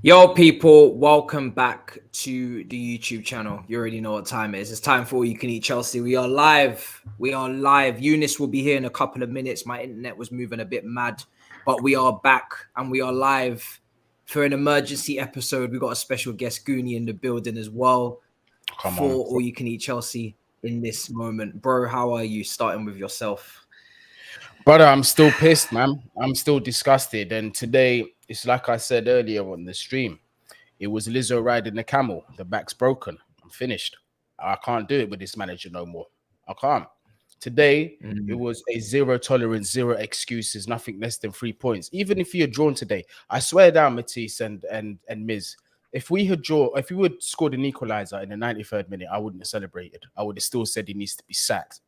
Yo, people, welcome back to the YouTube channel. You already know what time it is. It's time for All You Can Eat Chelsea. We are live. Younes will be here in a couple of minutes. My internet was moving a bit mad, but we are back and we are live for an emergency episode. We got a special guest, Goonie, in the building as well for All You Can Eat Chelsea in this moment. Bro, how are you? Starting with yourself. Brother, I'm still pissed, man. I'm still disgusted. And today, it's like I said earlier on the stream. It was Lizzo riding the camel. The back's broken. I'm finished. I can't do it with this manager no more. I can't. Today, it was a zero tolerance, zero excuses, nothing less than 3 points. Even if you had drawn today, I swear down, Matisse and Miz, if we had scored an equalizer in the 93rd minute, I wouldn't have celebrated. I would have still said he needs to be sacked.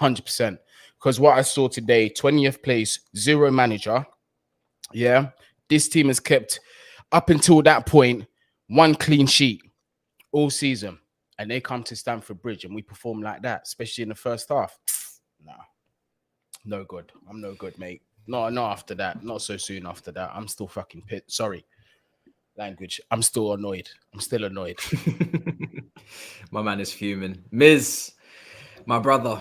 100%. Because what I saw today, 20th place, zero manager. Yeah. This team has kept, up until that point, one clean sheet all season. And they come to Stamford Bridge and we perform like that, especially in the first half. Nah. No good. I'm no good, mate. No, not after that. Not so soon after that. I'm still fucking pissed. Sorry. Language. I'm still annoyed. I'm still annoyed. My man is fuming. Miz, my brother.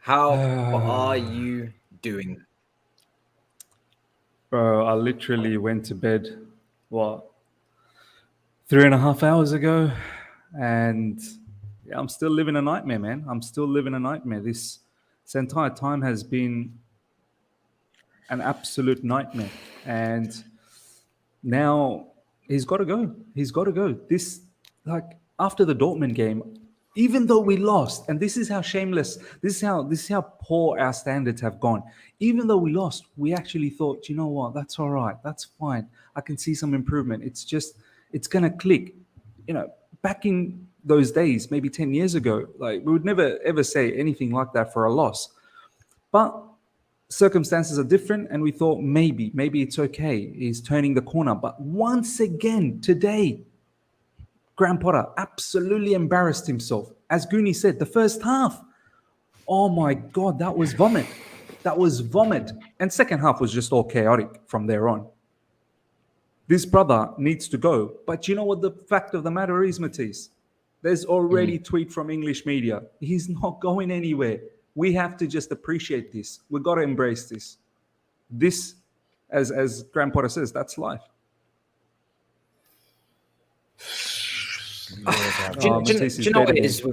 How are you doing? Bro, I literally went to bed, 3.5 hours ago? And yeah, I'm still living a nightmare, man. I'm still living a nightmare. This entire time has been an absolute nightmare. And now he's got to go. He's got to go. This, like, after the Dortmund game, even though we lost, and this is how shameless, this is how poor our standards have gone. Even though we lost, we actually thought, you know what, that's all right, that's fine. I can see some improvement. It's gonna click. You know, back in those days, maybe 10 years ago, like we would never ever say anything like that for a loss. But circumstances are different, and we thought maybe it's okay. He's turning the corner. But once again today, Graham Potter absolutely embarrassed himself. As Goonie said, the first half, oh my God, that was vomit. That was vomit. And second half was just all chaotic from there on. This brother needs to go. But you know what the fact of the matter is, Matisse? There's already tweet from English media. He's not going anywhere. We have to just appreciate this. We've got to embrace this. This, as Graham Potter says, that's life. Do you know what it is?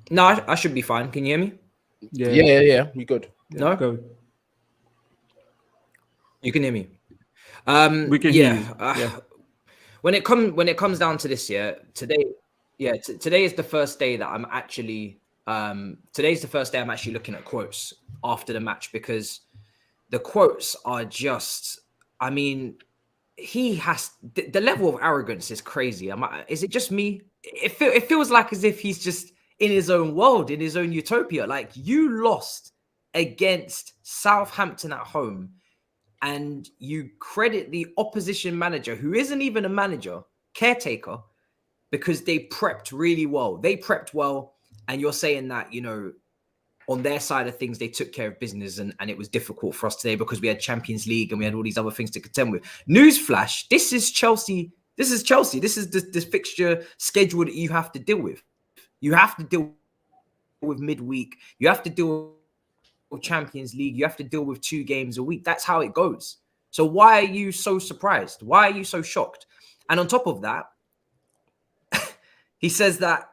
No, I should be fine. Can you hear me? Yeah. You good? No? Go. You can hear me. We can hear you. When it comes down to this, today is the first day that I'm actually looking at quotes after the match, because the quotes are just, I mean, the level of arrogance is crazy. Is it just me? It feels like as if he's just in his own world, in his own utopia. Like, you lost against Southampton at home, and you credit the opposition manager, who isn't even a manager, caretaker, because they prepped really well. They prepped well, and you're saying that, you know, on their side of things, they took care of business, and it was difficult for us today because we had Champions League and we had all these other things to contend with. Newsflash, this is Chelsea. This is the fixture schedule that you have to deal with. You have to deal with midweek. You have to deal with Champions League. You have to deal with 2 games a week. That's how it goes. So why are you so surprised? Why are you so shocked? And on top of that, he says that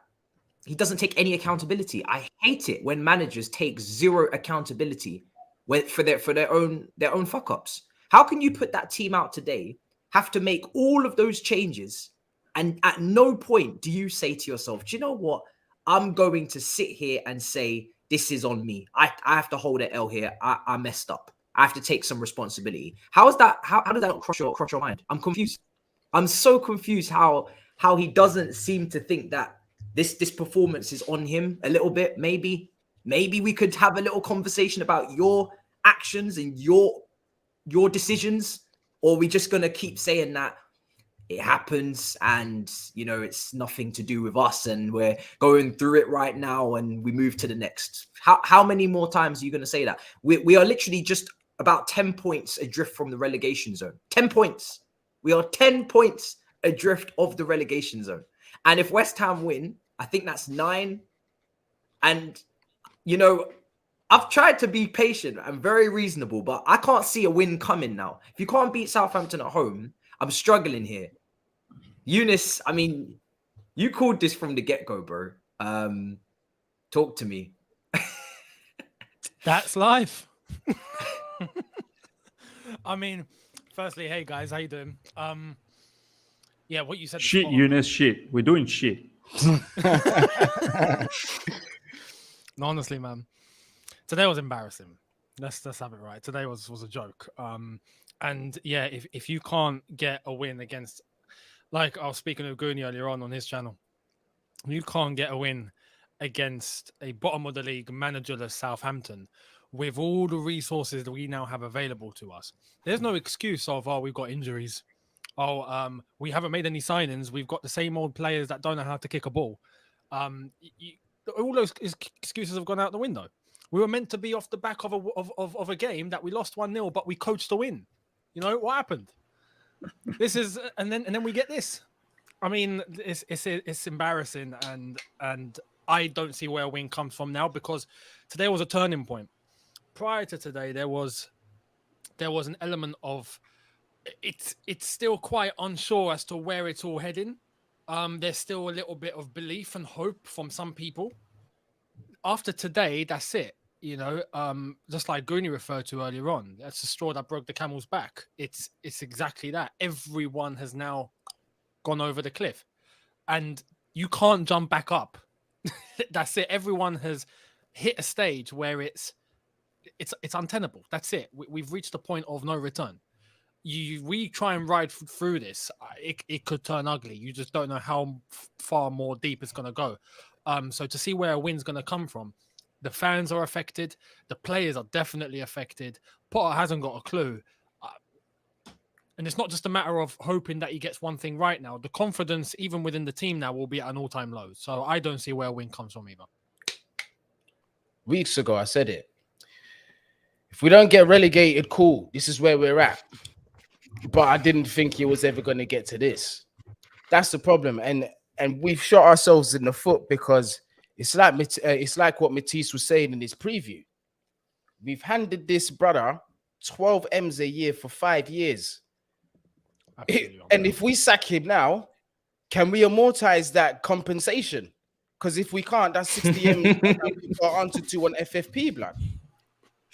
he doesn't take any accountability. I hate it when managers take zero accountability for their own fuck ups. How can you put that team out today, have to make all of those changes, and at no point do you say to yourself, do you know what? I'm going to sit here and say, this is on me. I have to hold an L here. I messed up. I have to take some responsibility. How is that? How does that cross your mind? I'm confused. I'm so confused how he doesn't seem to think that this performance is on him a little bit. Maybe we could have a little conversation about your actions and your decisions, or are we just gonna keep saying that it happens and, you know, it's nothing to do with us and we're going through it right now and we move to the next? How many more times are you gonna say that? We are literally just about 10 points adrift from the relegation zone. 10 points. We are 10 points adrift of the relegation zone. And if West Ham win, I think that's 9. And, you know, I've tried to be patient and very reasonable, but I can't see a win coming now. If you can't beat Southampton at home, I'm struggling here. Younes, I mean, you called this from the get-go, bro. Talk to me. That's life. I mean, firstly, hey guys, how you doing? Yeah, what you said. Shit, Younes, shit. We're doing shit. No, honestly, man, today was embarrassing. Let's have it right. Today was a joke. And yeah, if you can't get a win against, like I was speaking to Gooney earlier on his channel, you can't get a win against a bottom of the league managerless Southampton with all the resources that we now have available to us. There's no excuse of, oh, we've got injuries. Oh, we haven't made any signings. We've got the same old players that don't know how to kick a ball. All those excuses have gone out the window. We were meant to be off the back of a game that we lost 1-0, but we coached to win. You know what happened? This is, and then we get this. I mean, it's embarrassing, and I don't see where a win comes from now, because today was a turning point. Prior to today, there was an element of it's still quite unsure as to where it's all heading. There's still a little bit of belief and hope from some people. After today, that's it. You know, just like Gooney referred to earlier on, that's the straw that broke the camel's back. It's exactly that. Everyone has now gone over the cliff, and you can't jump back up. That's it. Everyone has hit a stage where it's untenable. That's it. We've reached a point of no return. We try and ride through this, it could turn ugly. You just don't know how far more deep it's going to go. So to see where a win's going to come from, the fans are affected. The players are definitely affected. Potter hasn't got a clue. And it's not just a matter of hoping that he gets one thing right now. The confidence, even within the team now, will be at an all-time low. So I don't see where a win comes from either. Weeks ago, I said it. If we don't get relegated, cool. This is where we're at. But I didn't think it was ever going to get to this. That's the problem. And we've shot ourselves in the foot, because it's like what Matisse was saying in his preview. We've handed this brother 12 M's a year for 5 years. And if we sack him now, can we amortize that compensation? Because if we can't, that's 60 M's for onto 2 on FFP, blood.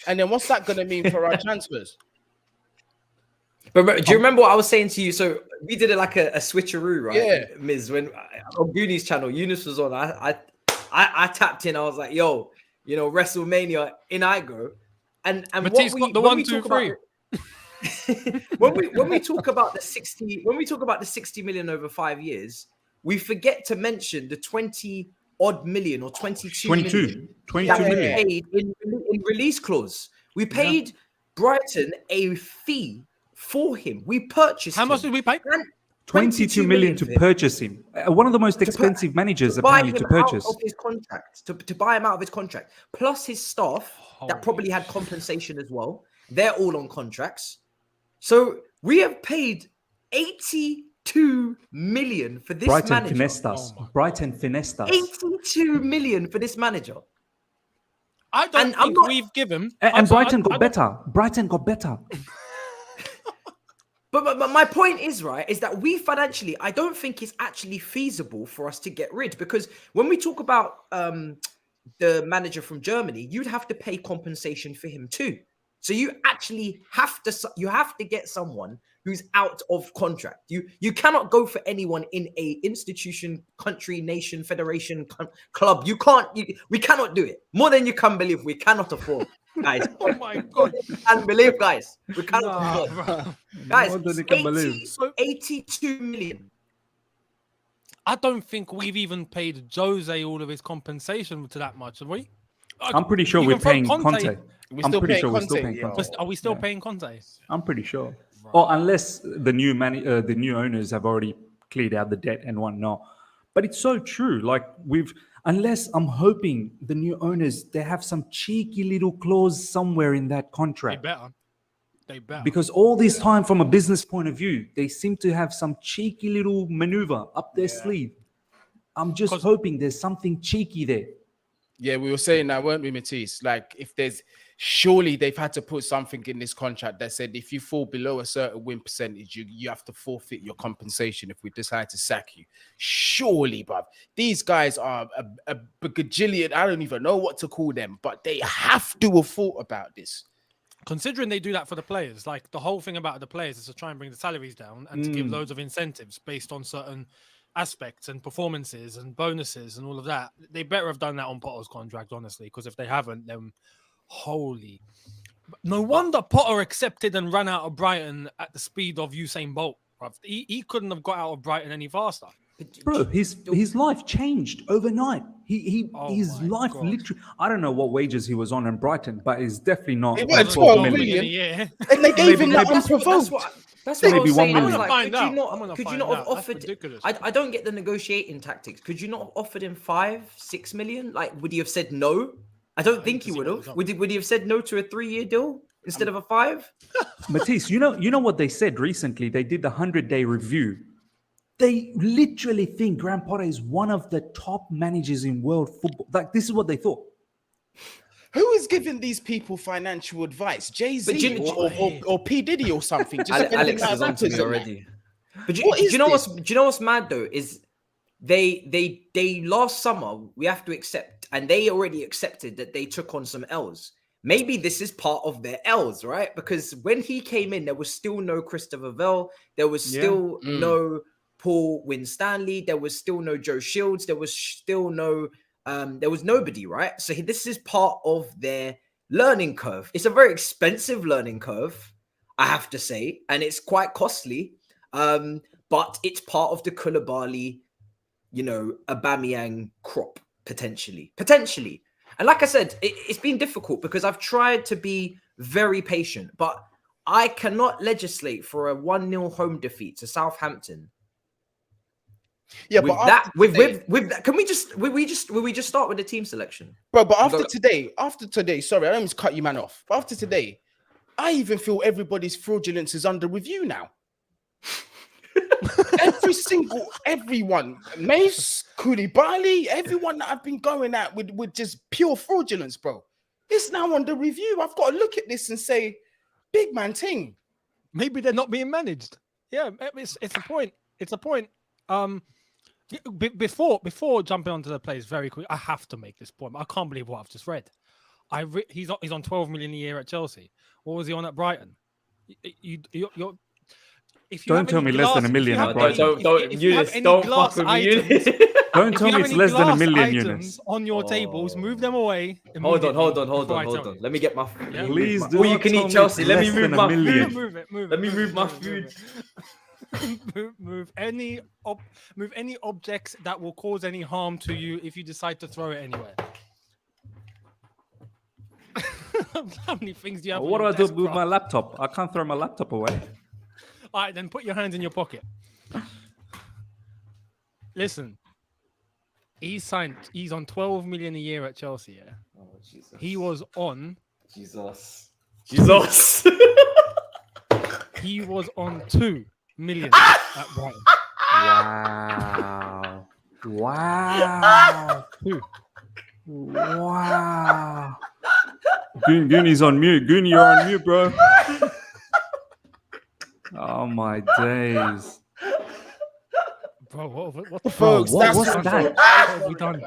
And then what's that going to mean for our transfers? But do you remember what I was saying to you? So we did it like a switcheroo, right? Yeah. Miz, when on Gooney's channel, Younes was on. I tapped in. I was like, "Yo, you know, WrestleMania, in I go." And Matisse got the 1, 2, 3. when we talk about the 60 million over 5 years, we forget to mention the 20 odd million or 22 million paid in release clause. We paid Brighton a fee for him. We purchased How much did we pay? 22 million to purchase him. One of the most expensive managers apparently to purchase. Out of his contract, to buy him out of his contract, plus his staff that probably had compensation as well. They're all on contracts. So we have paid 82 million for this manager. Brighton finessed us. 82 million for this manager. I don't think we've given. And Brighton got better. Brighton got better. But my point is, right, is that we financially, I don't think it's actually feasible for us to get rid, because when we talk about the manager from Germany, you'd have to pay compensation for him too. So you actually have to get someone who's out of contract. You cannot go for anyone in a institution, country, nation, federation, club. We cannot do it. More than you can believe, we cannot afford. Guys, oh my God, and believe, guys, we cannot afford. Guys, 82 million. I don't think we've even paid Jose all of his compensation to that much, have we? I'm pretty sure we're paying Conte. We're still paying Conte. Are we still paying Conte? I'm pretty sure. Right. Or unless the new owners have already cleared out the debt and whatnot. But it's so true. Like unless I'm hoping the new owners, they have some cheeky little clause somewhere in that contract. They better. They better. Because all this time, from a business point of view, they seem to have some cheeky little maneuver up their sleeve. I'm just hoping there's something cheeky there. Yeah, we were saying that, weren't we, Matisse? Like, if there's surely they've had to put something in this contract that said if you fall below a certain win percentage, you have to forfeit your compensation if we decide to sack you. Surely, bruv. These guys are a bajillion. I don't even know what to call them, but they have to have thought about this. Considering they do that for the players, like the whole thing about the players is to try and bring the salaries down and to give loads of incentives based on certain aspects and performances and bonuses and all of that. They better have done that on Potter's contract, honestly, because if they haven't, then holy. No wonder Potter accepted and ran out of Brighton at the speed of Usain Bolt. Bruv. He couldn't have got out of Brighton any faster. Bro, his life changed overnight. His life literally. I don't know what wages he was on in Brighton, but it's definitely not. It was 12 million. Yeah. And they gave him that unprovoked. That's what I Maybe was saying. 1 I was million. like, could you not have offered? I don't get the negotiating tactics. Could you not have offered him 5-6 million? Like, would he have said no? I don't think he would have. Would he have said no to a 3-year deal instead of a 5? Matisse, you know what they said recently? They did the 100-day review. They literally think Graham Potter is one of the top managers in world football. Like, this is what they thought. Who is giving these people financial advice? Jay-Z or P. Diddy or something? Alex is on to me already. But do you know what's mad though is they last summer, we have to accept, and they already accepted that they took on some L's. Maybe this is part of their L's, right? Because when he came in, there was still no Christopher Vell, there was still no Paul Winstanley, there was still no Joe Shields, there was still no there was nobody, right? So this is part of their learning curve. It's a very expensive learning curve, I have to say, and it's quite costly. But it's part of the Koulibaly, Aubameyang crop potentially. And like I said, it's been difficult because I've tried to be very patient, but I cannot legislate for a 1-0 home defeat to Southampton. Yeah, with that, can we just start with the team selection, bro? But after today, sorry, I don't mean to cut you man off. But after today, I even feel everybody's fraudulence is under review now. Everyone, Mace, Koulibaly, everyone that I've been going at with just pure fraudulence, bro. It's now under review. I've got to look at this and say, big man thing. Maybe they're not being managed. Yeah, it's a point. It's a point. Before jumping onto the plays very quick, I have to make this point. I can't believe what I've just read. He's on 12 million a year at Chelsea. What was he on at Brighton? Don't tell me less than $1 million at Brighton. Don't fuck with me, Younes. Don't tell me it's less than $1 million, Younes. On your tables, move them away. Hold on. Let me get my food. Yeah. Please do. Or you can eat Chelsea. Let me move my food. Move it. Let me move my food. move any objects that will cause any harm to you if you decide to throw it anywhere. How many things do you have? What do I do with my laptop? I can't throw my laptop away. All right, then put your hands in your pocket. Listen, he's on 12 million a year at Chelsea. Yeah. Oh, Jesus. He was on. Jesus. He was on 2 million at Brighton. Wow. 2. Wow. Goonie's on mute. Goonie, you're on mute, bro. Oh my days. Bro, what the Bro, fuck? what's that? What have we done?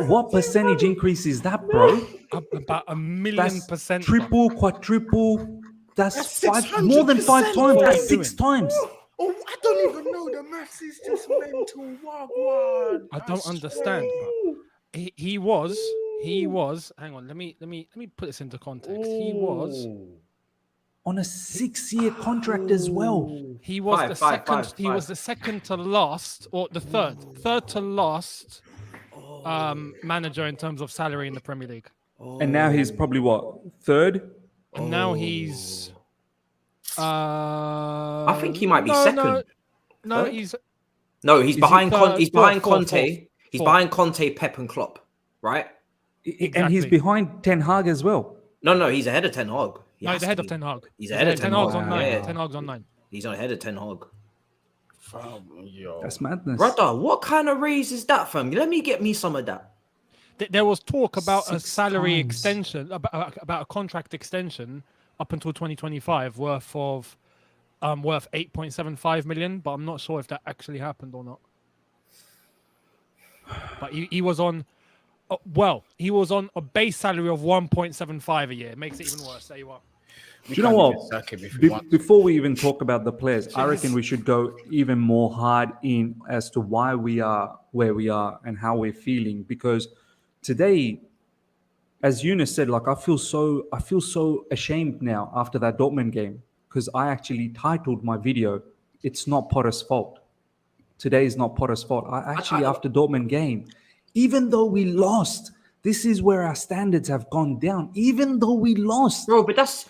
What percentage increase is that, bro? About 1,000,000%. Triple, quadruple. That's more than 5 times. That's 6 times. Oh, I don't even know. The maths is just mental. Wagwan. I don't understand, bro. He was. Hang on, let me put this into context. He was on a 6-year contract as well. He was was the second to last, or the third to last manager in terms of salary in the Premier League. And now he's probably what, 3rd? And now he's. I think he might be second. No, he's behind. He's behind Conte. He's behind Conte, Pep, and Klopp, right? Exactly. And he's behind Ten Hag as well. No, he's ahead of Ten Hag. No, he's ahead of Ten Hag. He's ahead of Ten Hag. Hag's on 9. Yeah. Ten Hag's on 9. He's ahead of Ten Hag. Yo. That's madness. Brother, what kind of raise is that, fam? Let me get me some of that. There was talk about a 6 salary times. extension, about a contract extension up until 2025 worth 8.75 million, but I'm not sure if that actually happened or not. But he was on, he was on a base salary of 1.75 a year. It makes it even worse. There you are. Do you know what? Before we even talk about the players, I reckon we should go even more hard in as to why we are where we are and how we're feeling. Because today, as Younes said, like I feel so ashamed now after that Dortmund game, because I actually titled my video, "It's not Potter's fault." Today is not Potter's fault. After Dortmund game, even though we lost, this is where our standards have gone down. Even though we lost, bro, that's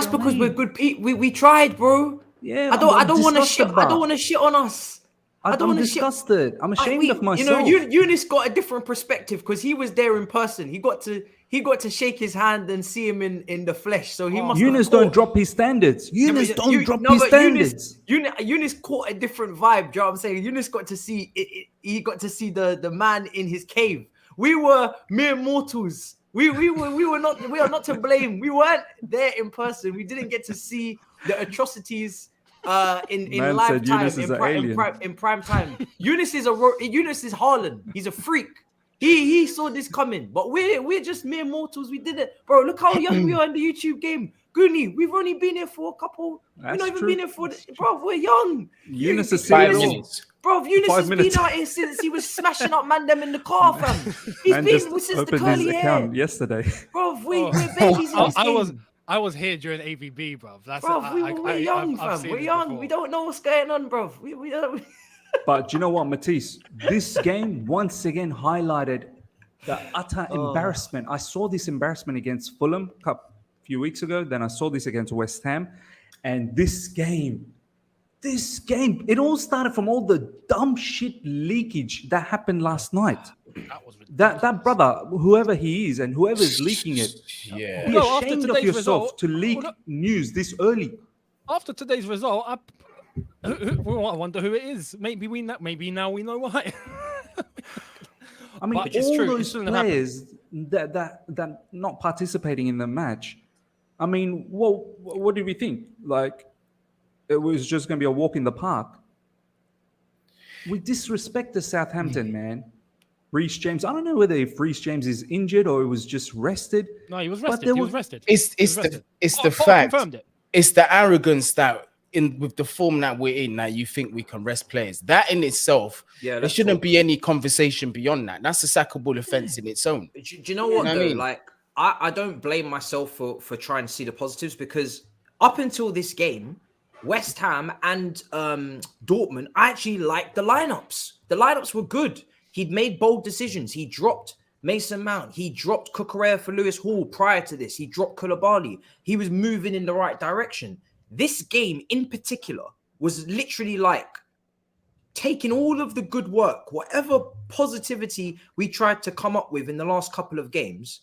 because we're good people. We tried, bro. Yeah, I don't want to shit. I don't want to shit on us. I'm disgusted. I'm ashamed of myself. You know, Younes got a different perspective because he was there in person. He got to shake his hand and see him in the flesh. So he must. Younes don't drop his standards. Younes don't drop his standards. Younes caught a different vibe. Do you know what I'm saying? Younes got to see it. He got to see the man in his cave. We were mere mortals. We are not to blame. We weren't there in person. We didn't get to see the atrocities in live time, in prime time. Younes is Haaland. He's a freak. He saw this coming, but we're just mere mortals. We did it, bro. Look how young we are in the YouTube game. Goonie, we've only been here for a couple. We've not even been here for, bro. We're young. Younes is 5 minutes. Bro, Younes has been out here since he was smashing up man them in the car, fam. He's been since the curly his hair. account yesterday. Bro, we're babies in this game. I was here during AVB, bro. We're young, fam. We're young. We don't know what's going on, bro. We don't. But do you know what, Matisse? This game once again highlighted the utter embarrassment. I saw this embarrassment against Fulham a few weeks ago. Then I saw this against West Ham. And this game, it all started from all the dumb shit leakage that happened last night. That brother, whoever he is and whoever's leaking it, be ashamed of yourself to leak news this early. After today's result, I wonder who it is. Maybe now we know why. I mean, all those players that not participating in the match. I mean, what did we think? Like, it was just going to be a walk in the park. We disrespected Southampton, man. Reece James. I don't know whether if Reece James is injured or he was just rested. No, he was rested. He was rested. It's the fact. It's the arrogance that with the form that we're in, that you think we can rest players. That in itself, there shouldn't be any conversation beyond that. That's a sackable offense in its own. Do you know what, though? I mean? Like, I don't blame myself for trying to see the positives, because up until this game, West Ham and Dortmund, I actually liked the lineups. The lineups were good. He'd made bold decisions. He dropped Mason Mount. He dropped Cucurella for Lewis Hall prior to this. He dropped Koulibaly. He was moving in the right direction. This game in particular was literally like taking all of the good work, whatever positivity we tried to come up with in the last couple of games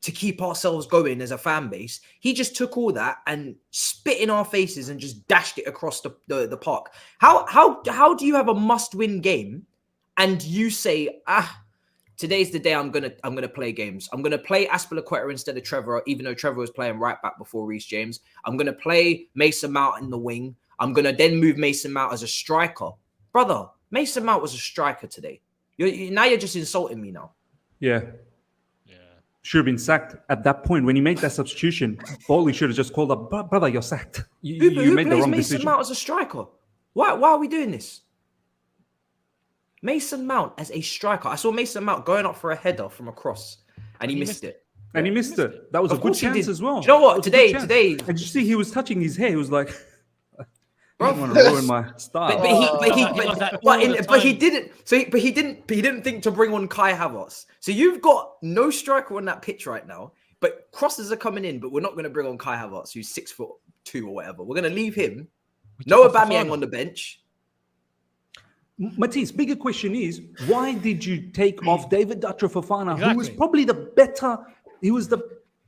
to keep ourselves going as a fan base. He just took all that and spit in our faces and just dashed it across the park. How do you have a must-win game and you say, today's the day I'm gonna play games. I'm gonna play Aspilicueta instead of Trevor, even though Trevor was playing right back before Reece James. I'm gonna play Mason Mount in the wing. I'm gonna then move Mason Mount as a striker. Brother, Mason Mount was a striker today. Now you're just insulting me now. Yeah. Should have been sacked at that point when he made that substitution. Boehly should have just called up, brother, you're sacked. You made the wrong decision. Mason Mount as a striker? Why are we doing this? Mason Mount as a striker. I saw Mason Mount going up for a header from a cross, and he missed it. And he missed it. That was a good chance as well. Do you know what? Today. And you see, he was touching his hair. He was like, I don't want to ruin my style. But he didn't. But he didn't think to bring on Kai Havertz. So you've got no striker on that pitch right now. But crosses are coming in. But we're not going to bring on Kai Havertz, who's 6'2" or whatever. We're going to leave him. No Aubameyang on the bench. Matisse, bigger question is, why did you take off David Datra Fofana, who was probably the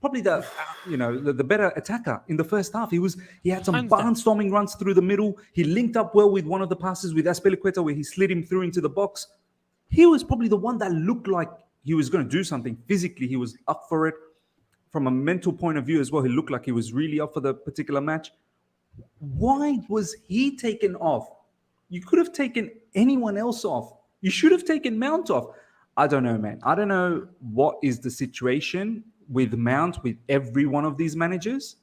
probably the better attacker in the first half. He had some Hands down. barnstorming runs through the middle. He linked up well with one of the passes with Azpilicueta where he slid him through into the box. He was probably the one that looked like he was going to do something. Physically, he was up for it. From a mental point of view as well, he looked like he was really up for the particular match. Why was he taken off? You could have taken anyone else off. You should have taken Mount off. I don't know, man. I don't know what is the situation with Mount with every one of these managers.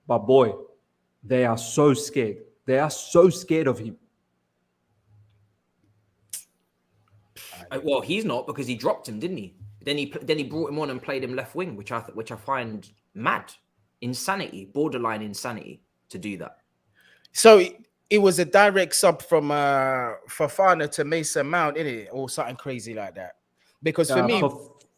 But boy, they are so scared. They are so scared of him. Well, he's not, because he dropped him, didn't he? Then he brought him on and played him left wing, which I find mad, insanity, borderline insanity to do that. So it was a direct sub from Fofana to Mason Mount, innit? Or something crazy like that. Because for me,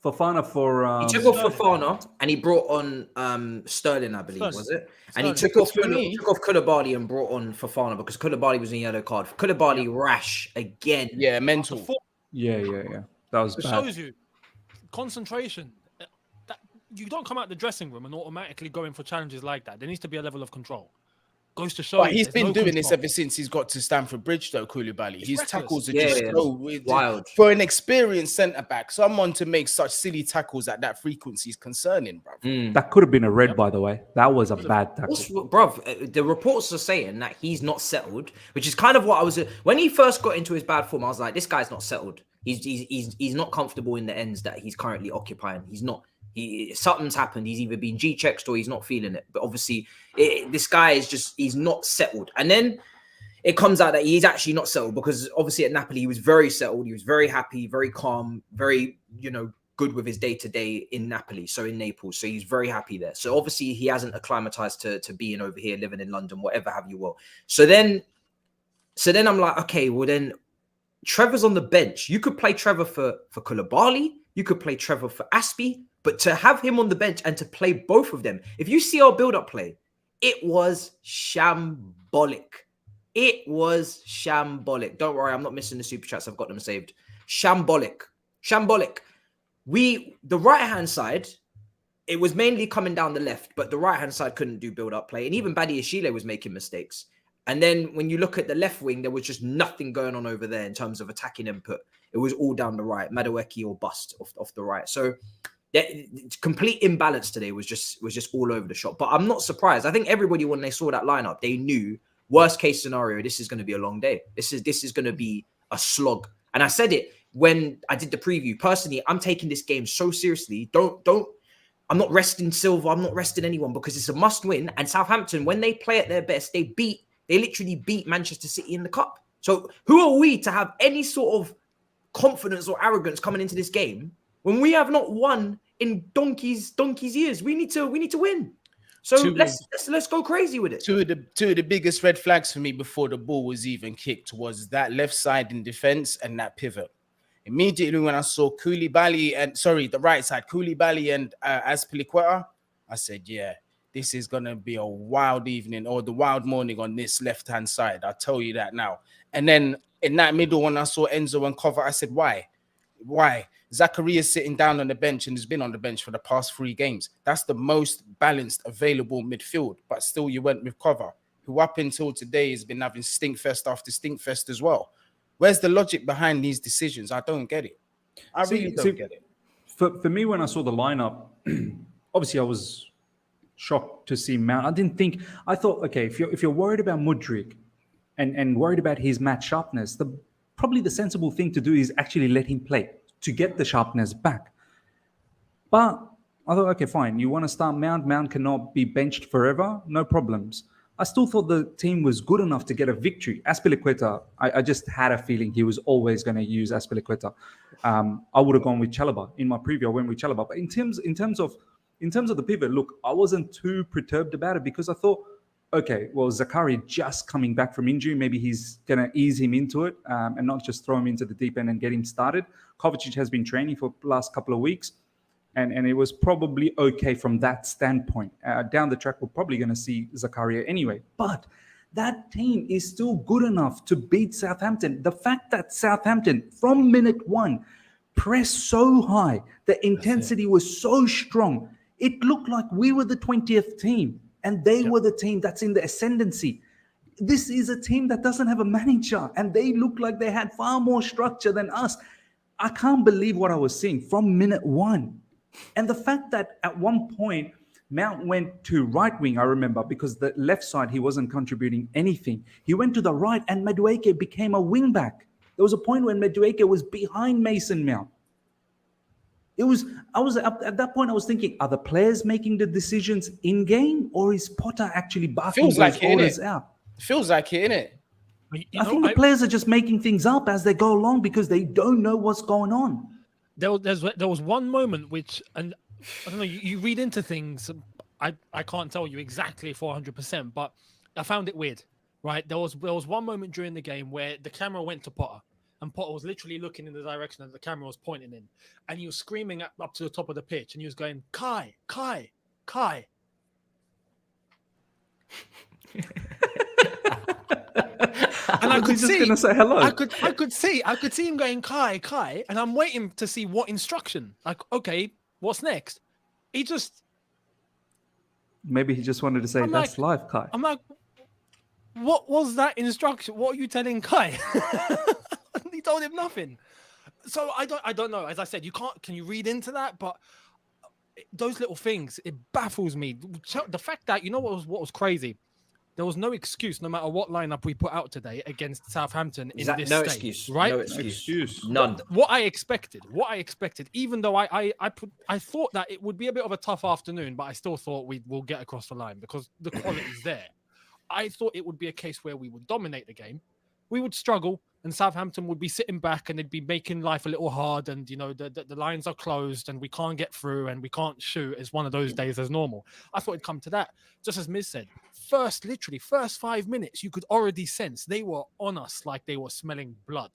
Fofana for he took off Fofana and he brought on Sterling, I believe, was it? And he took off Koulibaly and brought on Fofana because Koulibaly was in yellow card. Koulibaly rash again. Yeah, mental. Yeah. That was it bad. shows you concentration. That you don't come out the dressing room and automatically go in for challenges like that. There needs to be a level of control. Goes to show. But he's been doing this ever since he's got to Stamford Bridge, though. Koulibaly, his tackles are just so wild for an experienced centre back. Someone to make such silly tackles at that frequency is concerning, bro. That could have been a red, by the way. That was a bad tackle. Bruv, the reports are saying that he's not settled, which is kind of what I was. When he first got into his bad form, I was like, this guy's not settled. He's not comfortable in the ends that he's currently occupying. He's not. Something's happened. He's either been G-checked or he's not feeling it. But obviously, this guy is he's not settled. And then it comes out that he's actually not settled, because obviously at Napoli, he was very settled. He was very happy, very calm, very, good with his day-to-day in Napoli. So in Naples. So he's very happy there. So obviously he hasn't acclimatized to being over here, living in London, whatever have you will. So then I'm like, okay, well then Trevor's on the bench. You could play Trevor for Koulibaly. You could play Trevor for Aspie. But to have him on the bench and to play both of them, if you see our build-up play, it was shambolic. It was shambolic. Don't worry, I'm not missing the super chats. I've got them saved. Shambolic. The right-hand side, it was mainly coming down the left, but the right-hand side couldn't do build-up play. And even Badiashile was making mistakes. And then when you look at the left wing, there was just nothing going on over there in terms of attacking input. It was all down the right, Madueke or bust off the right. So complete imbalance today was just all over the shop. But I'm not surprised. I think everybody, when they saw that lineup, they knew worst case scenario, this is going to be a long day. This is going to be a slog. And I said it when I did the preview. Personally, I'm taking this game so seriously. I'm not resting Silva. I'm not resting anyone, because it's a must win. And Southampton, when they play at their best, they literally beat Manchester City in the cup. So who are we to have any sort of confidence or arrogance coming into this game when we have not won in donkey's years? We need to win. So let's go crazy with it. Two of the biggest red flags for me before the ball was even kicked was that left side in defense and that pivot. Immediately when I saw the right side, Koulibaly and Azpilicueta, I said, yeah, this is going to be a wild evening or the wild morning on this left-hand side. I'll tell you that now. And then in that middle, when I saw Enzo and Cover, I said, why? Zacharia's sitting down on the bench and has been on the bench for the past 3 games. That's the most balanced available midfield. But still, you went with Cover, who up until today has been having stinkfest after stinkfest as well. Where's the logic behind these decisions? I don't get it. I really don't get it. For me, when I saw the lineup, obviously I was shocked to see Mount. I thought, okay, if you're worried about Mudryk and worried about his match sharpness, probably the sensible thing to do is actually let him play to get the sharpness back. But I thought, okay, fine. You want to start Mount. Mount cannot be benched forever. No problems. I still thought the team was good enough to get a victory. Azpilicueta, I just had a feeling he was always going to use Azpilicueta. I would have gone with Chalobah. In my preview, I went with Chalobah. But in terms of the pivot, look, I wasn't too perturbed about it, because I thought, okay, well, Zakaria just coming back from injury. Maybe he's going to ease him into it and not just throw him into the deep end and get him started. Kovacic has been training for the last couple of weeks, and it was probably okay from that standpoint. Down the track, we're probably going to see Zakaria anyway. But that team is still good enough to beat Southampton. The fact that Southampton, from minute 1, pressed so high, the intensity was so strong, It looked like we were the 20th team and they were the team that's in the ascendancy. This is a team that doesn't have a manager and they look like they had far more structure than us. I can't believe what I was seeing from minute one. And the fact that at one point, Mount went to right wing, I remember, because the left side, he wasn't contributing anything. He went to the right and Madueke became a wing back. There was a point when Madueke was behind Mason Mount. At that point, I was thinking, are the players making the decisions in game or is Potter actually barking those orders out? Feels like it, innit? I think the players are just making things up as they go along because they don't know what's going on. There was one moment which, and I don't know, you read into things. I can't tell you exactly 400%, but I found it weird, right? There was one moment during the game where the camera went to Potter, and Potter was literally looking in the direction that the camera was pointing in, and he was screaming up to the top of the pitch, and he was going, Kai, Kai, Kai. And I could see, gonna say hello. I could see him going Kai, Kai, and I'm waiting to see what instruction. Like, okay, what's next? Maybe he just wanted to say that's life, Kai. I'm like, what was that instruction? What are you telling Kai? He told him nothing. So I don't know. As I said, can you read into that? But those little things, it baffles me. The fact that, you know what was crazy? There was no excuse, no matter what lineup we put out today against Southampton in this no state, excuse, right? No excuse, none. What I expected, even though I thought that it would be a bit of a tough afternoon, but I still thought we'll get across the line because the quality is there. I thought it would be a case where we would dominate the game, we would struggle, and Southampton would be sitting back and they'd be making life a little hard, and the lines are closed and we can't get through and we can't shoot. It's one of those days as normal. I thought it'd come to that. Just as Miz said, first 5 minutes, you could already sense they were on us like they were smelling blood.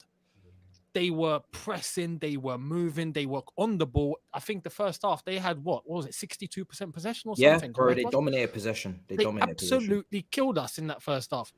They were pressing, they were moving, they were on the ball. I think the first half they had what was it, 62% possession or something? Yeah, bro, they dominated possession. They absolutely killed us in that first half.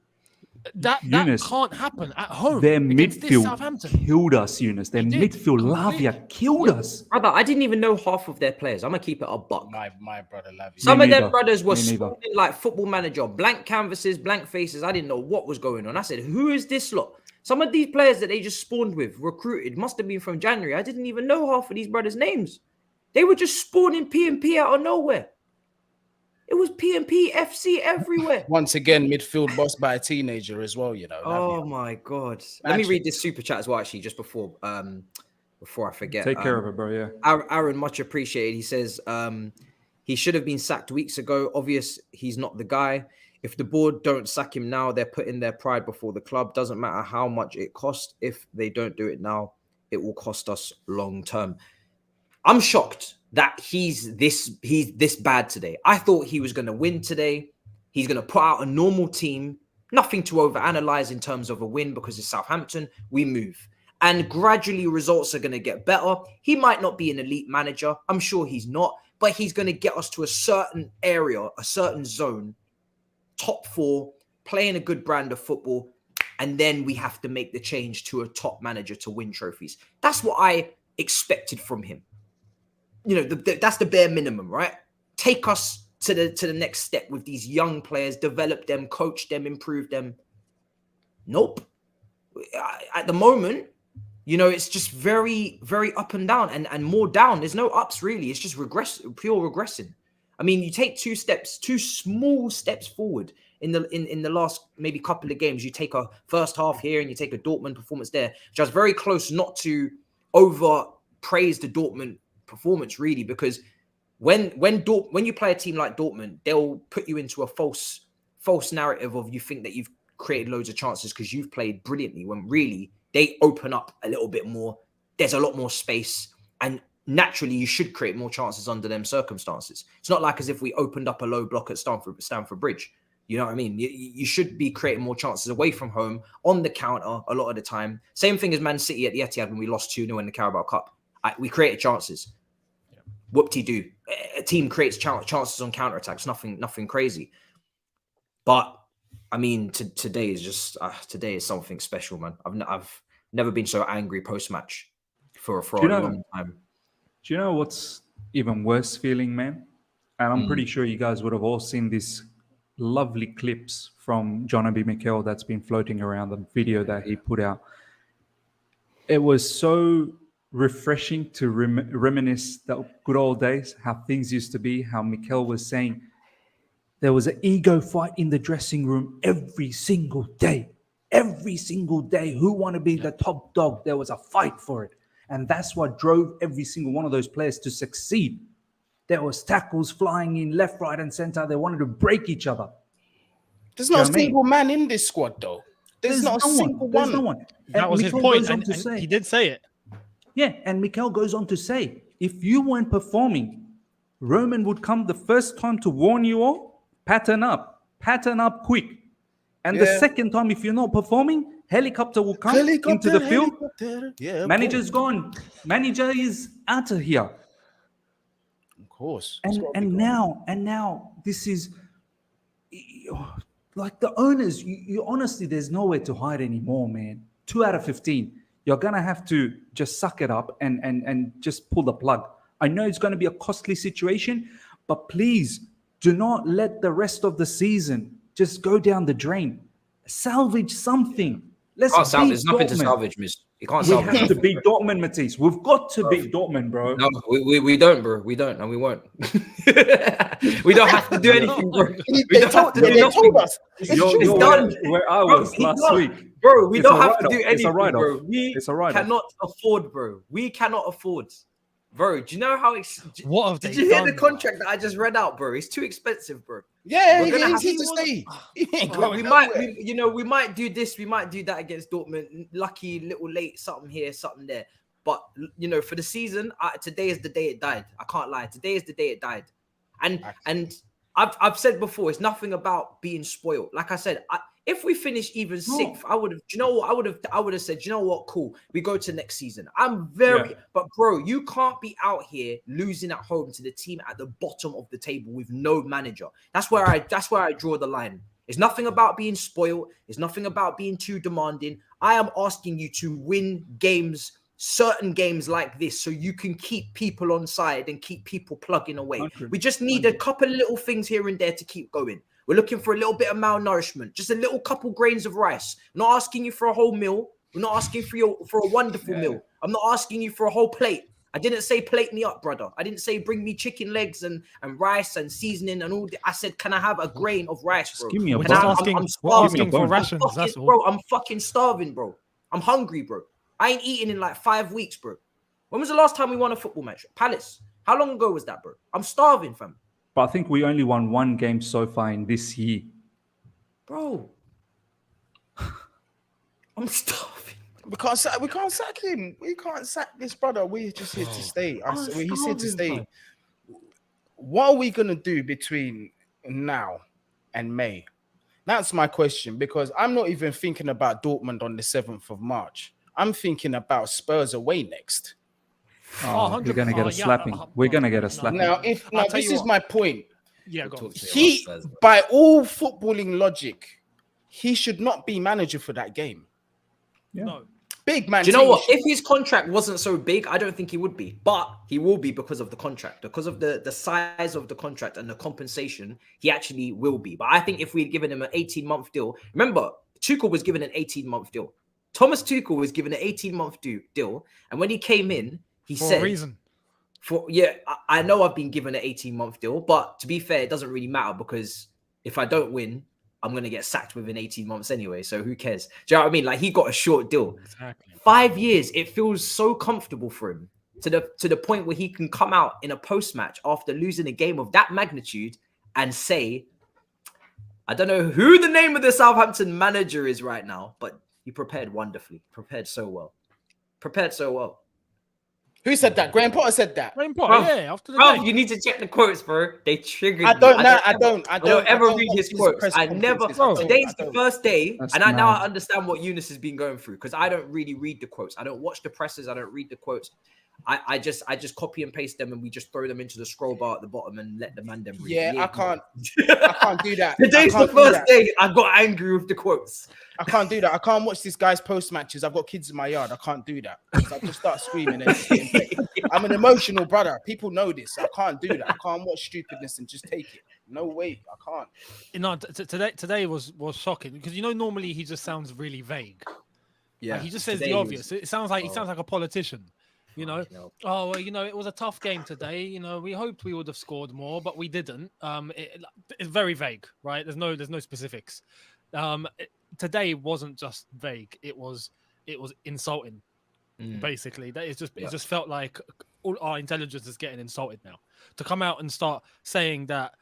That Younes, can't happen at home. Their midfield killed us, Younes. Their midfield, Lavia, killed us. Brother, I didn't even know half of their players. I'm gonna keep it a buck. My brother Lavia. Some of their brothers were sporting like Football Manager, blank canvases, blank faces. I didn't know what was going on. I said, who is this lot? Some of these players that they just spawned with, recruited, must have been from January. I didn't even know half of these brothers' names. They were just spawning P&P out of nowhere. It was P&P FC everywhere. Once again, midfield boss by a teenager as well, Oh my God. Let me read this super chat as well, actually, just before I forget. Take care of it, bro, yeah. Aaron, much appreciated. He says he should have been sacked weeks ago. Obvious he's not the guy. If the board don't sack him now, they're putting their pride before the club. Doesn't matter how much it costs. If they don't do it now, it will cost us long term. I'm shocked that he's this bad today. I thought he was going to win today. He's going to put out a normal team. Nothing to overanalyze in terms of a win because it's Southampton. We move. And gradually results are going to get better. He might not be an elite manager. I'm sure he's not. But he's going to get us to a certain area, a certain zone, top four, playing a good brand of football. And then we have to make the change to a top manager to win trophies. That's what I expected from him. That's the bare minimum, right? Take us to the next step with these young players, develop them, coach them, improve them. Nope. At the moment, it's just very, very up and down and more down. There's no ups really. It's just pure regressing. I mean, you take two small steps forward in the last maybe couple of games. You take a first half here and you take a Dortmund performance there, which I was very close not to over praise the Dortmund performance really, because when you play a team like Dortmund, they'll put you into a false narrative of you think that you've created loads of chances because you've played brilliantly, when really they open up a little bit more. There's a lot more space, and naturally you should create more chances under them circumstances. It's not like as if we opened up a low block at Stamford Bridge. You know what I mean? You should be creating more chances away from home on the counter a lot of the time. Same thing as Man City at the Etihad when we lost 2-0 in the Carabao Cup. We created chances. Yeah. Whoop-de-doo. A team creates chances on counterattacks. Nothing crazy. But I mean, today is just today is something special, man. I've never been so angry post-match for a long time. Do you know what's even worse feeling, man? And I'm pretty sure you guys would have all seen these lovely clips from John Obi Mikel that's been floating around, the video that he put out. It was so refreshing to reminisce the good old days, how things used to be, how Mikel was saying there was an ego fight in the dressing room every single day. Every single day. Who want to be the top dog? There was a fight for it. And that's what drove every single one of those players to succeed. There was tackles flying in left, right, and center. They wanted to break each other. There's not a single man in this squad, though. There's not a single one. There's no one. That was his point, and he did say it. Yeah, and Mikel goes on to say, if you weren't performing, Roman would come the first time to warn you all, pattern up quick. And the second time, if you're not performing, helicopter will come into the field. Yeah, Manager's gone. Manager is out of here. Of course. And now this is like the owners. You honestly, there's nowhere to hide anymore, man. 2 out of 15. You're gonna have to just suck it up and just pull the plug. I know it's going to be a costly situation, but please do not let the rest of the season just go down the drain. Salvage something. Let's beat There's nothing to Dortmund. salvage, miss. You can't We salvage. have to beat Dortmund, Matisse. We've got to beat Dortmund, bro. No, we don't, bro. We don't, and we won't. We don't have to do anything, bro. We don't have to do nothing. You're done. where I was last week. Bro, we It's don't a have to write-off. do It's a anything, write-off. bro. We It's a write-off. cannot afford, bro. We cannot afford. Bro, do you know how... What have they Did you hear done, the contract that I just read out, bro? It's too expensive, bro. Yeah, We're gonna he's here have to stay. He ain't We going might, nowhere. we might do this, we might do that against Dortmund. Lucky, little late, something here, something there. But for the season, today is the day it died. I can't lie. Today is the day it died. And I've said before, it's nothing about being spoiled. Like I said, if we finish even sixth, I would have. Do you know what? I would have said, you know what? Cool. We go to next season. But bro, you can't be out here losing at home to the team at the bottom of the table with no manager. That's where I draw the line. It's nothing about being spoiled. It's nothing about being too demanding. I am asking you to win games. Certain games like this, so you can keep people on side and keep people plugging away. 100, we just need a couple of little things here and there to keep going. We're looking for a little bit of malnourishment, just a little couple grains of rice. I'm not asking you for a whole meal. We're not asking for a wonderful meal. I'm not asking you for a whole plate. I didn't say plate me up, brother. I didn't say bring me chicken legs and rice and seasoning and all. I said, can I have a grain of rice, bro? Just give me a We're bone. asking for rations. That's all. Bro, I'm fucking starving, bro. I'm hungry, bro. I ain't eaten in like 5 weeks, bro. When was the last time we won a football match? Palace. How long ago was that, bro? I'm starving, fam. But I think we only won 1 game so far in this year. Bro. I'm starving. We can't sack him. We can't sack this brother. We're just here to stay. He's here to stay. What are we gonna do between now and May? That's my question, because I'm not even thinking about Dortmund on the 7th of March. I'm thinking about Spurs away next. Oh, you're going to get a slapping. We're going to get a slapping. Now, this is my point. Yeah, go on. He, by all footballing logic, he should not be manager for that game. Yeah. No. Big man. Do you know what? If his contract wasn't so big, I don't think he would be. But he will be because of the contract. Because of the size of the contract and the compensation, he actually will be. But I think if we had given him an 18-month deal... Remember, Tuchel was given an 18-month deal. Thomas Tuchel was given an 18-month deal. And when he came in, he said... For a reason. I know I've been given an 18-month deal. But to be fair, it doesn't really matter because if I don't win... I'm going to get sacked within 18 months anyway, so who cares? Do you know what I mean? Like, he got a short deal. Exactly. 5 years, it feels so comfortable for him to the point where he can come out in a post-match after losing a game of that magnitude and say, I don't know who the name of the Southampton manager is right now, but he prepared wonderfully. Prepared so well. Who said that? Graham Potter said that. Graham Potter, yeah, after the Bro, game. you need to check the quotes, bro. They triggered I me. don't ever read his quotes. I never. Today's the first day, That's and now I mad. understand what Younes has been going through because I don't really read the quotes. I don't watch the presses. I don't read the quotes. I just copy and paste them and we just throw them into the scroll bar at the bottom and let the man them read. Yeah, I can't do that. Today's the first day I got angry with the quotes. I can't do that. I can't watch this guy's post matches. I've got kids in my yard. I can't do that. I just start screaming. I'm an emotional brother. People know this. I can't do that. I can't watch stupidness and just take it. No way. I can't. You know, today was shocking because normally he just sounds really vague. Yeah, like he just says the obvious. It sounds like he sounds like a politician. It was a tough game today. We hoped we would have scored more, but we didn't. It's very vague, right? There's no specifics. Today wasn't just vague. It was insulting, basically. It just felt like all our intelligence is getting insulted now. To come out and start saying that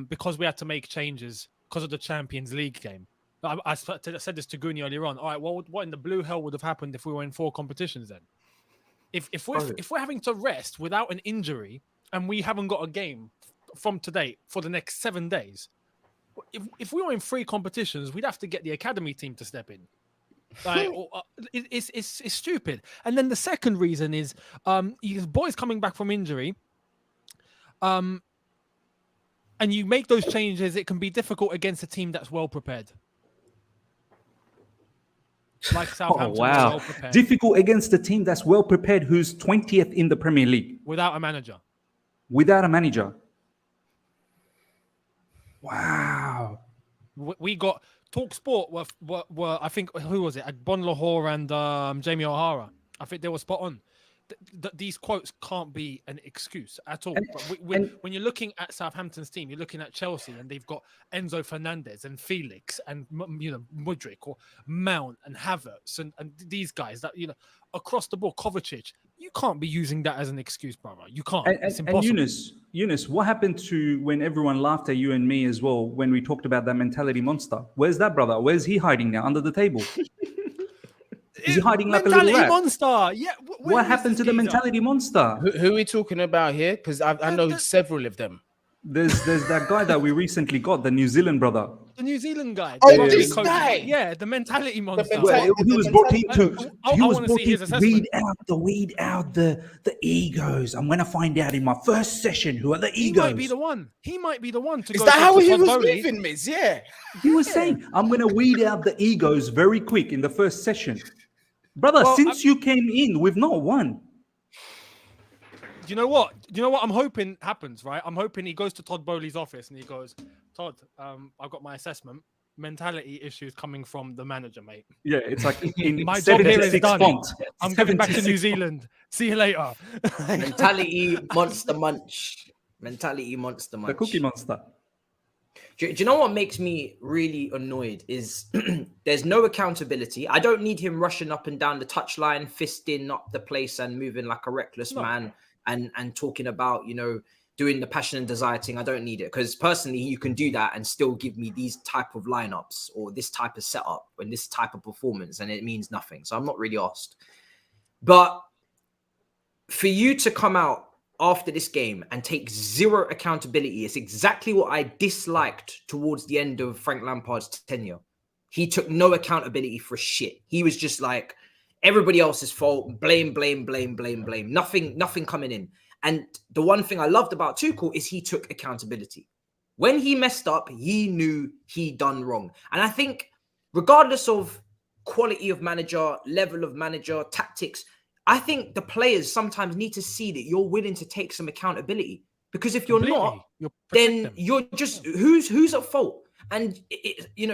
because we had to make changes because of the Champions League game. I said this to Gooney earlier on. All right, well, what in the blue hell would have happened if we were in 4 competitions then? If we're having to rest without an injury and we haven't got a game from today for the next 7 days, if we were in 3 competitions, we'd have to get the academy team to step in. Like, it's stupid. And then the second reason is his boys coming back from injury. And you make those changes, it can be difficult against a team that's well prepared. Like Southampton. Oh, wow. Well prepared. Difficult against a team that's well prepared, who's 20th in the Premier League. Without a manager. Wow. We got TalkSport were I think, who was it? Bon Lahore and Jamie O'Hara. I think they were spot on. These quotes can't be an excuse at all. But when you're looking at Southampton's team, you're looking at Chelsea, and they've got Enzo Fernandez and Felix and Mudryk or Mount and Havertz and these guys that across the board, Kovacic. You can't be using that as an excuse, brother. You can't. It's impossible. And Younes, what happened to when everyone laughed at you and me as well when we talked about that mentality monster? Where's that brother? Where's he hiding now under the table? Is he hiding like a little rat? Monster. Yeah. What happened to the mentality monster? Who are we talking about here? Because I know several of them. There's that guy that we recently got, the New Zealand brother. The New Zealand guy. Oh, this guy. Yeah, the mentality monster. He was brought in to weed out the egos. I'm going to find out in my first session who are the egos. He might be the one. Is that how he was moving, Miz? Yeah. He was saying, I'm going to weed out the egos very quick in the first session. Brother, since you came in, we've not won. Do you know what? I'm hoping happens, right? I'm hoping he goes to Todd Boehly's office and he goes, Todd, I've got my assessment. Mentality issues coming from the manager, mate. Yeah, it's like in my job here is done. Font. I'm going back to New Zealand. See you later. Mentality monster munch. The cookie monster. Do you know what makes me really annoyed is there's no accountability. I don't need him rushing up and down the touchline, fisting up the place and moving like a reckless man and talking about, doing the passion and desire thing. I don't need it because personally, you can do that and still give me these type of lineups or this type of setup and this type of performance, and it means nothing. So I'm not really asked. But for you to come out after this game and take zero accountability is exactly what I disliked towards the end of Frank Lampard's tenure. He took no accountability for shit. He was just like, everybody else's fault, blame. Nothing coming in. And the one thing I loved about Tuchel is he took accountability. When he messed up, he knew he done wrong. And I think regardless of quality of manager, level of manager, tactics, I think the players sometimes need to see that you're willing to take some accountability. Because if you're not, then you're just who's at fault. And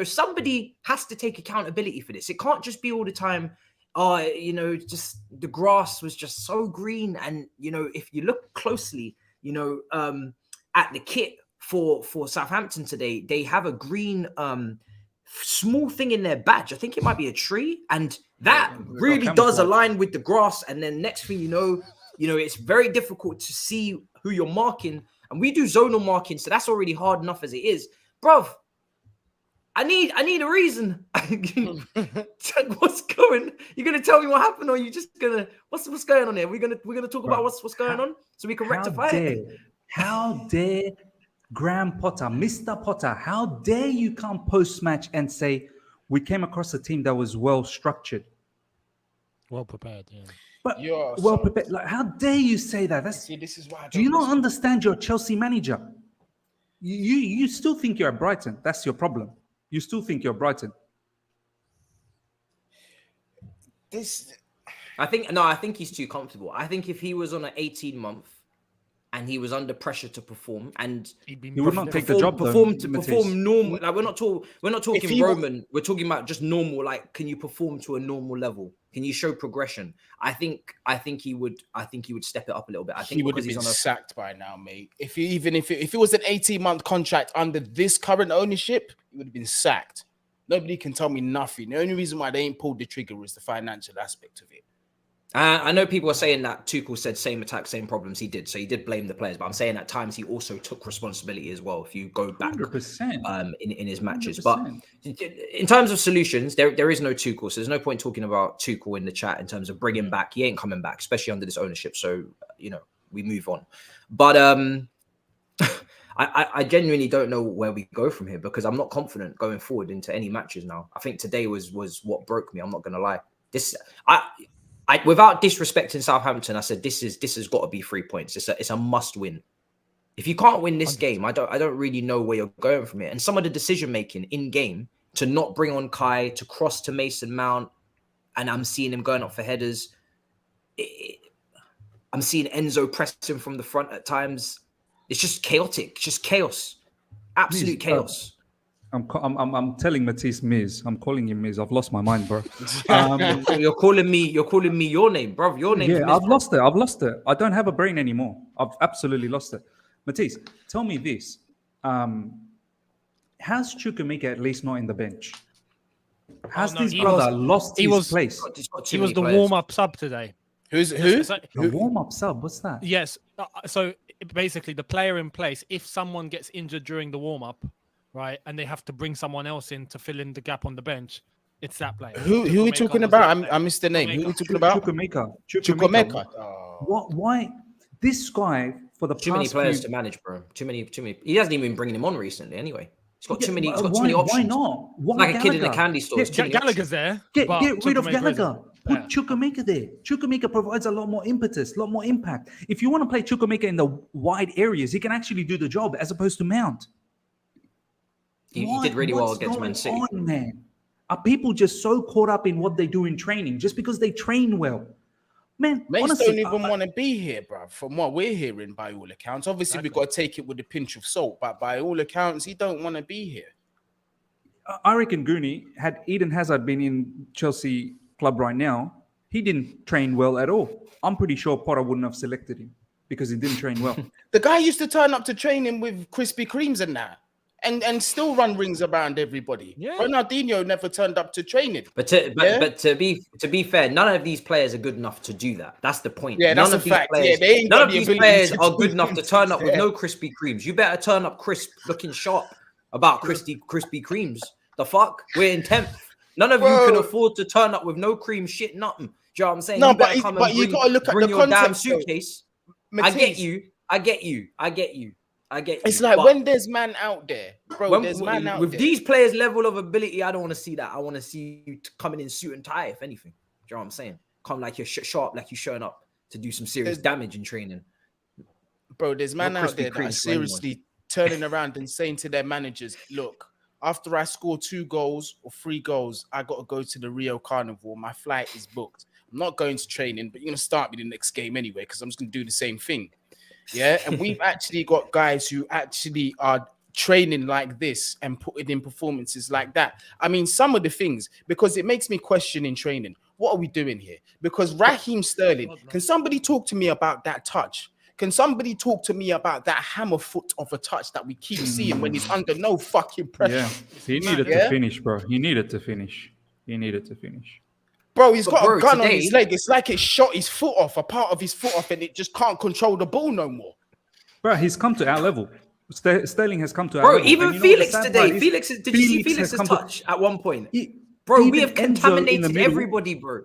somebody has to take accountability for this. It can't just be all the time. Just the grass was just so green. And if you look closely, at the kit for Southampton today, they have a green small thing in their badge. I think it might be a tree, and that really does align with the grass. And then next thing you know, it's very difficult to see who you're marking. And we do zonal marking, so that's already hard enough as it is, bruv. I need a reason. What's going? You're gonna tell me what happened, or you just gonna what's going on here? We're gonna talk about what's going on so we can rectify it. How dare Graham Potter, Mr. Potter, how dare you come post-match and say we came across a team that was well structured, well prepared? But You're well so- prepared. Like, how dare you say that? That's See, this is why I do you don't not listen. understand you're a Chelsea manager? You still think you're at Brighton. That's your problem. You still think you're Brighton. This I think he's too comfortable. I think if he was on an 18-month and he was under pressure to perform and He'd be He would not take the perform, job though, perform Matisse. normal. Like we're not talking he Roman. We're talking about just normal. Like, can you perform to a normal level? Can you show progression? I think he would step it up a little bit. I think he would have because been he's on a sacked by now, mate. If it was an 18-month contract under this current ownership, he would have been sacked. Nobody can tell me nothing. The only reason why they ain't pulled the trigger was the financial aspect of it. I know people are saying that Tuchel said same attack, same problems. He did, so he did blame the players. But I'm saying at times he also took responsibility as well. If you go back, 100%. In his matches, 100%. but in terms of solutions, there is no Tuchel. So there's no point talking about Tuchel in the chat in terms of bringing back. He ain't coming back, especially under this ownership. So we move on. But I genuinely don't know where we go from here because I'm not confident going forward into any matches now. I think today was what broke me. I'm not gonna lie. I without disrespecting Southampton, I said this has got to be 3 points. It's a must win. If you can't win this game, I don't really know where you're going from here. And some of the decision making in game to not bring on Kai, to cross to Mason Mount, and I'm seeing him going up for headers. I'm seeing Enzo pressing from the front at times. It's just chaotic, just chaos, absolute chaos. I'm telling Matisse Miz. I'm calling him Miz. I've lost my mind, bro. You're calling me your name, bro. Your name. Yeah, I've lost it. I don't have a brain anymore. I've absolutely lost it. Matisse, tell me this. Has Chukwuemeka at least not in the bench? Has this brother lost his place? He was the warm-up sub today. Who? The warm-up sub? What's that? Yes. So basically, the player in place, if someone gets injured during the warm-up, right, and they have to bring someone else in to fill in the gap on the bench, it's that player. Who are we talking about? I missed the name. Who are we talking about? Chukwuemeka. What? Why? This guy for the too many players to manage, bro. Too many. He hasn't even been bringing him on recently. Anyway, he's got too many. He's got too many options. Why not? Why like a kid in a candy store. Gallagher's there. Get rid of Gallagher. Put Chukwuemeka there. Chukwuemeka provides a lot more impetus, a lot more impact. If you want to play Chukwuemeka in the wide areas, he can actually do the job as opposed to Mount. He did really well against Man City. Man? Are people just so caught up in what they do in training just because they train well? Man, Mace honestly, don't even want to be here, bro. From what we're hearing, by all accounts, obviously we've got to take it with a pinch of salt. But by all accounts, he don't want to be here. I reckon Goonie, had Eden Hazard been in Chelsea club right now, he didn't train well at all. I'm pretty sure Potter wouldn't have selected him because he didn't train well. The guy used to turn up to training with Krispy Kremes and that. And still run rings around everybody. Yeah. Ronaldinho never turned up to training. But to be fair, none of these players are good enough to do that. That's the point. Yeah, that's none a fact. Players, none of these players are good enough to turn up with no Krispy Kremes. You better turn up crisp, looking sharp about Krispy Kremes. The fuck? We're in 10th. None of you can afford to turn up with no cream, shit, nothing. Do you know what I'm saying? No, you but you got to look at the your damn context. suitcase. I get you. It's like when there's man out there, bro. There's man out there. With these players' level of ability, I don't want to see that. I want to see you coming in suit and tie, if anything. Do you know what I'm saying? Come like you're sharp, like you're showing up to do some serious damage in training. Bro, there's man out there that are seriously turning around and saying to their managers, look, after I score 2 goals or 3 goals, I got to go to the Rio Carnival. My flight is booked. I'm not going to training, but you're going to start me the next game anyway because I'm just going to do the same thing. Yeah, and we've actually got guys who actually are training like this and putting in performances like that. I mean, some of the things, because it makes me question in training, what are we doing here? Because Raheem Sterling, can somebody talk to me about that touch? Can somebody talk to me about that hammer foot of a touch that we keep seeing when he's under no fucking pressure? Yeah, he needed to finish, bro. He needed to finish. Bro, he's got a gun on his leg. It's like it shot his foot off, a part of his foot off, and it just can't control the ball no more. Bro, he's come to our level. Sterling has come to our level. Bro, even Felix today. Did you see Felix's touch at one point? Bro, we have contaminated everybody, bro.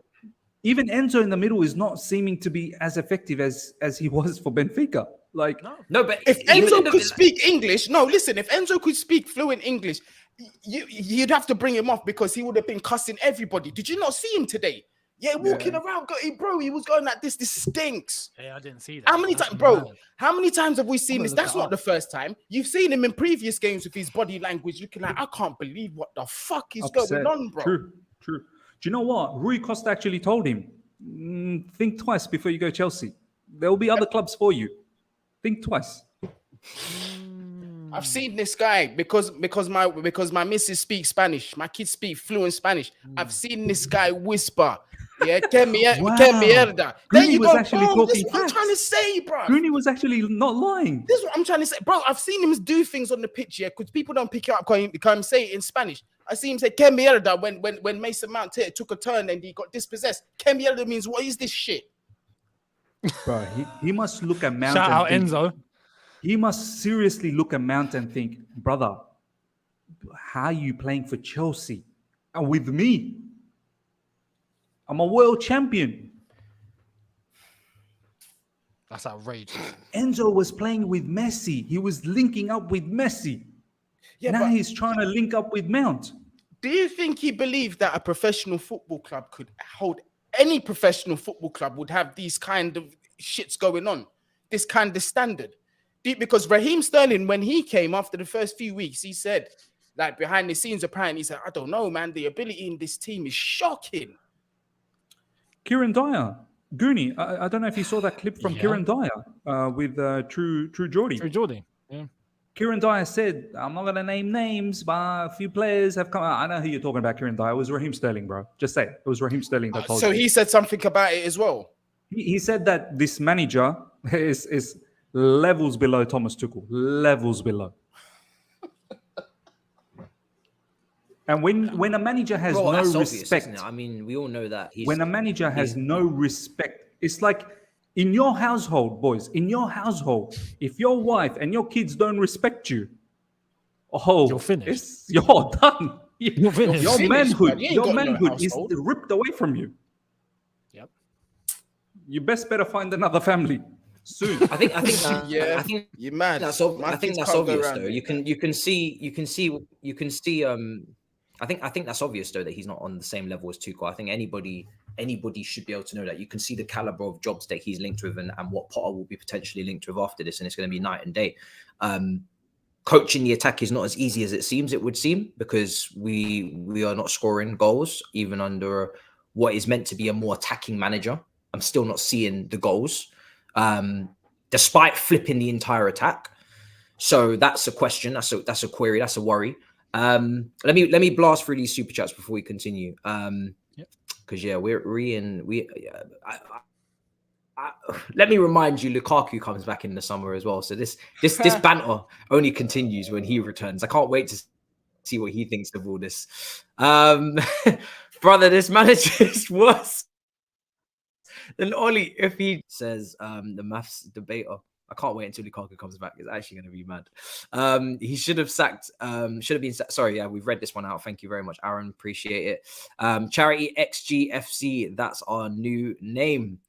Even Enzo in the middle is not seeming to be as effective as he was for Benfica. Like, no, but if Enzo could speak English, if Enzo could speak fluent English, you'd have to bring him off because he would have been cussing everybody. Did you not see him today? Yeah, walking around, bro. He was going like this. This stinks. Yeah, I didn't see that. How many times, bro? How many times have we seen this? That's not the first time. You've seen him in previous games with his body language, looking like, I can't believe what the fuck is going on, bro. True. Do you know what? Rui Costa actually told him, think twice before you go Chelsea. There will be other clubs for you. Think twice. I've seen this guy because my missus speaks Spanish. My kids speak fluent Spanish. I've seen this guy whisper. Yeah, que mierda. There you go, bro. This is what I'm trying to say, bro. Rooney was actually not lying. This is what I'm trying to say, bro. I've seen him do things on the pitch, yeah, because people don't pick it up. Can't say it in Spanish. I see him say que mierda when Mason Mount took a turn and he got dispossessed. Que mierda means, what is this shit? Bro, he must look at Mount. Shout out Enzo. He must seriously look at Mount and think, brother, how are you playing for Chelsea? And with me? I'm a world champion. That's outrageous. Enzo was playing with Messi. He was linking up with Messi. Yeah, now he's trying to link up with Mount. Do you think he believed that a professional football club could hold, any professional football club would have these kind of shits going on? This kind of standard? Because Raheem Sterling, when he came after the first few weeks, he said, like behind the scenes, apparently, he said, I don't know, man, the ability in this team is shocking. Kieran Dyer, Goonie, I don't know if you saw that clip from Kieran Dyer with True Geordie. True Geordie, yeah. Kieran Dyer said, I'm not going to name names, but a few players have come out. I know who you're talking about, Kieran Dyer. It was Raheem Sterling, bro. Just say it. It was Raheem Sterling that told you. So he said something about it as well? He said that this manager is levels below Thomas Tuchel. Levels below. And when a manager has no respect, obvious, I mean, we all know that. When a manager has no respect, it's like in your household, boys, in your household, if your wife and your kids don't respect you, you're finished. You're done. You're finished. Your manhood is ripped away from you. Yep. You best better find another family soon. I think you're mad. I think that's obvious though. You can see. I think that's obvious though that he's not on the same level as Tuchel. I think anybody should be able to know that. You can see the caliber of jobs that he's linked with and what Potter will be potentially linked with after this, and it's going to be night and day. Coaching the attack is not as easy as it seems. It would seem, because we are not scoring goals even under what is meant to be a more attacking manager. I'm still not seeing the goals, despite flipping the entire attack. So that's a question. That's a query. That's a worry. Let me blast through these super chats before we continue. Because let me remind you, Lukaku comes back in the summer as well. So this banter only continues when he returns. I can't wait to see what he thinks of all this. Brother, this manager is worse than Oli. If he says the maths debater. I can't wait until Lukaku comes back. It's actually going to be mad. He should have been sacked. Sorry, yeah, we've read this one out. Thank you very much, Aaron. Appreciate it. Charity XGFC, that's our new name.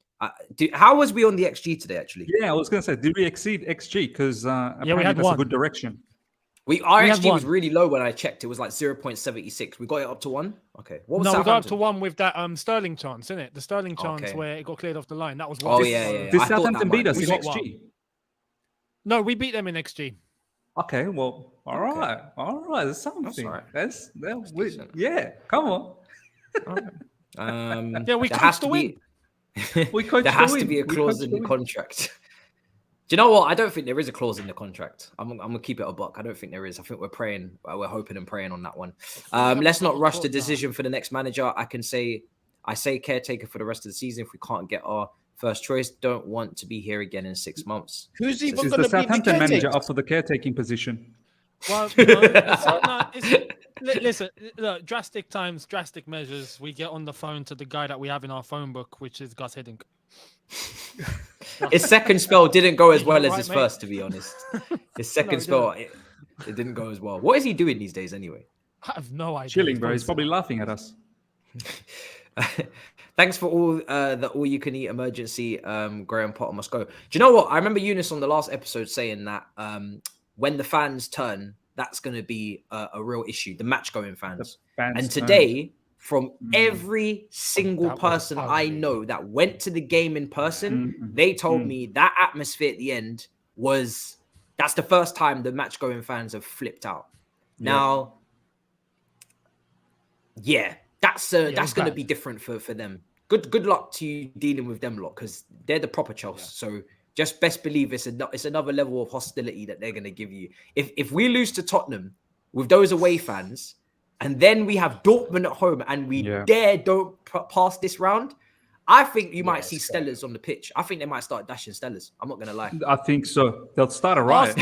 How was we on the XG today, actually? Yeah, I was going to say, did we exceed XG? Because apparently we had that's a good direction. Our XG was really low when I checked. It was like 0.76. We got it up to 1. Okay. What was we got up to 1 with that Sterling chance, isn't it? The Sterling chance where it got cleared off the line. That was 1. Oh, yeah. Did Southampton beat us in XG? No, we beat them in XG. Okay, well, all right. There's something. That's all right. Yeah, come on. We coached the win. There has to be a clause in the contract. Do you know what? I don't think there is a clause in the contract. I'm gonna keep it a buck. I don't think there is. I think we're hoping and praying on that one. Let's not rush the decision for the next manager. I say caretaker for the rest of the season if we can't get our first choice. Don't want to be here again in 6 months. Who's even going to be the Southampton manager up for the caretaking position? Well, listen, look, drastic times, drastic measures. We get on the phone to the guy that we have in our phone book, which is Gus Hiddink. His second spell didn't go as well as his first, to be honest. His second spell, it didn't go as well. What is he doing these days anyway? I have no idea. Chilling, bro. He's probably laughing at us. Thanks for all the all-you-can-eat emergency. Graham Potter must go. Do you know what? I remember Younes on the last episode saying that when the fans turn, that's going to be a real issue. The match-going fans. And today, from every single That was person I ugly. know that went to the game in person. They told me that atmosphere at the end that's the first time the match going fans have flipped out. Now, that's going to be different for them. Good luck to you dealing with them lot, because they're the proper Chelsea. So just best believe it's another level of hostility that they're going to give you. If we lose to Tottenham with those away fans, and then we have Dortmund at home, and we don't pass this round, I think you might see Stellas on the pitch. I think they might start dashing Stellas. I'm not going to lie. I think so. They'll start a riot.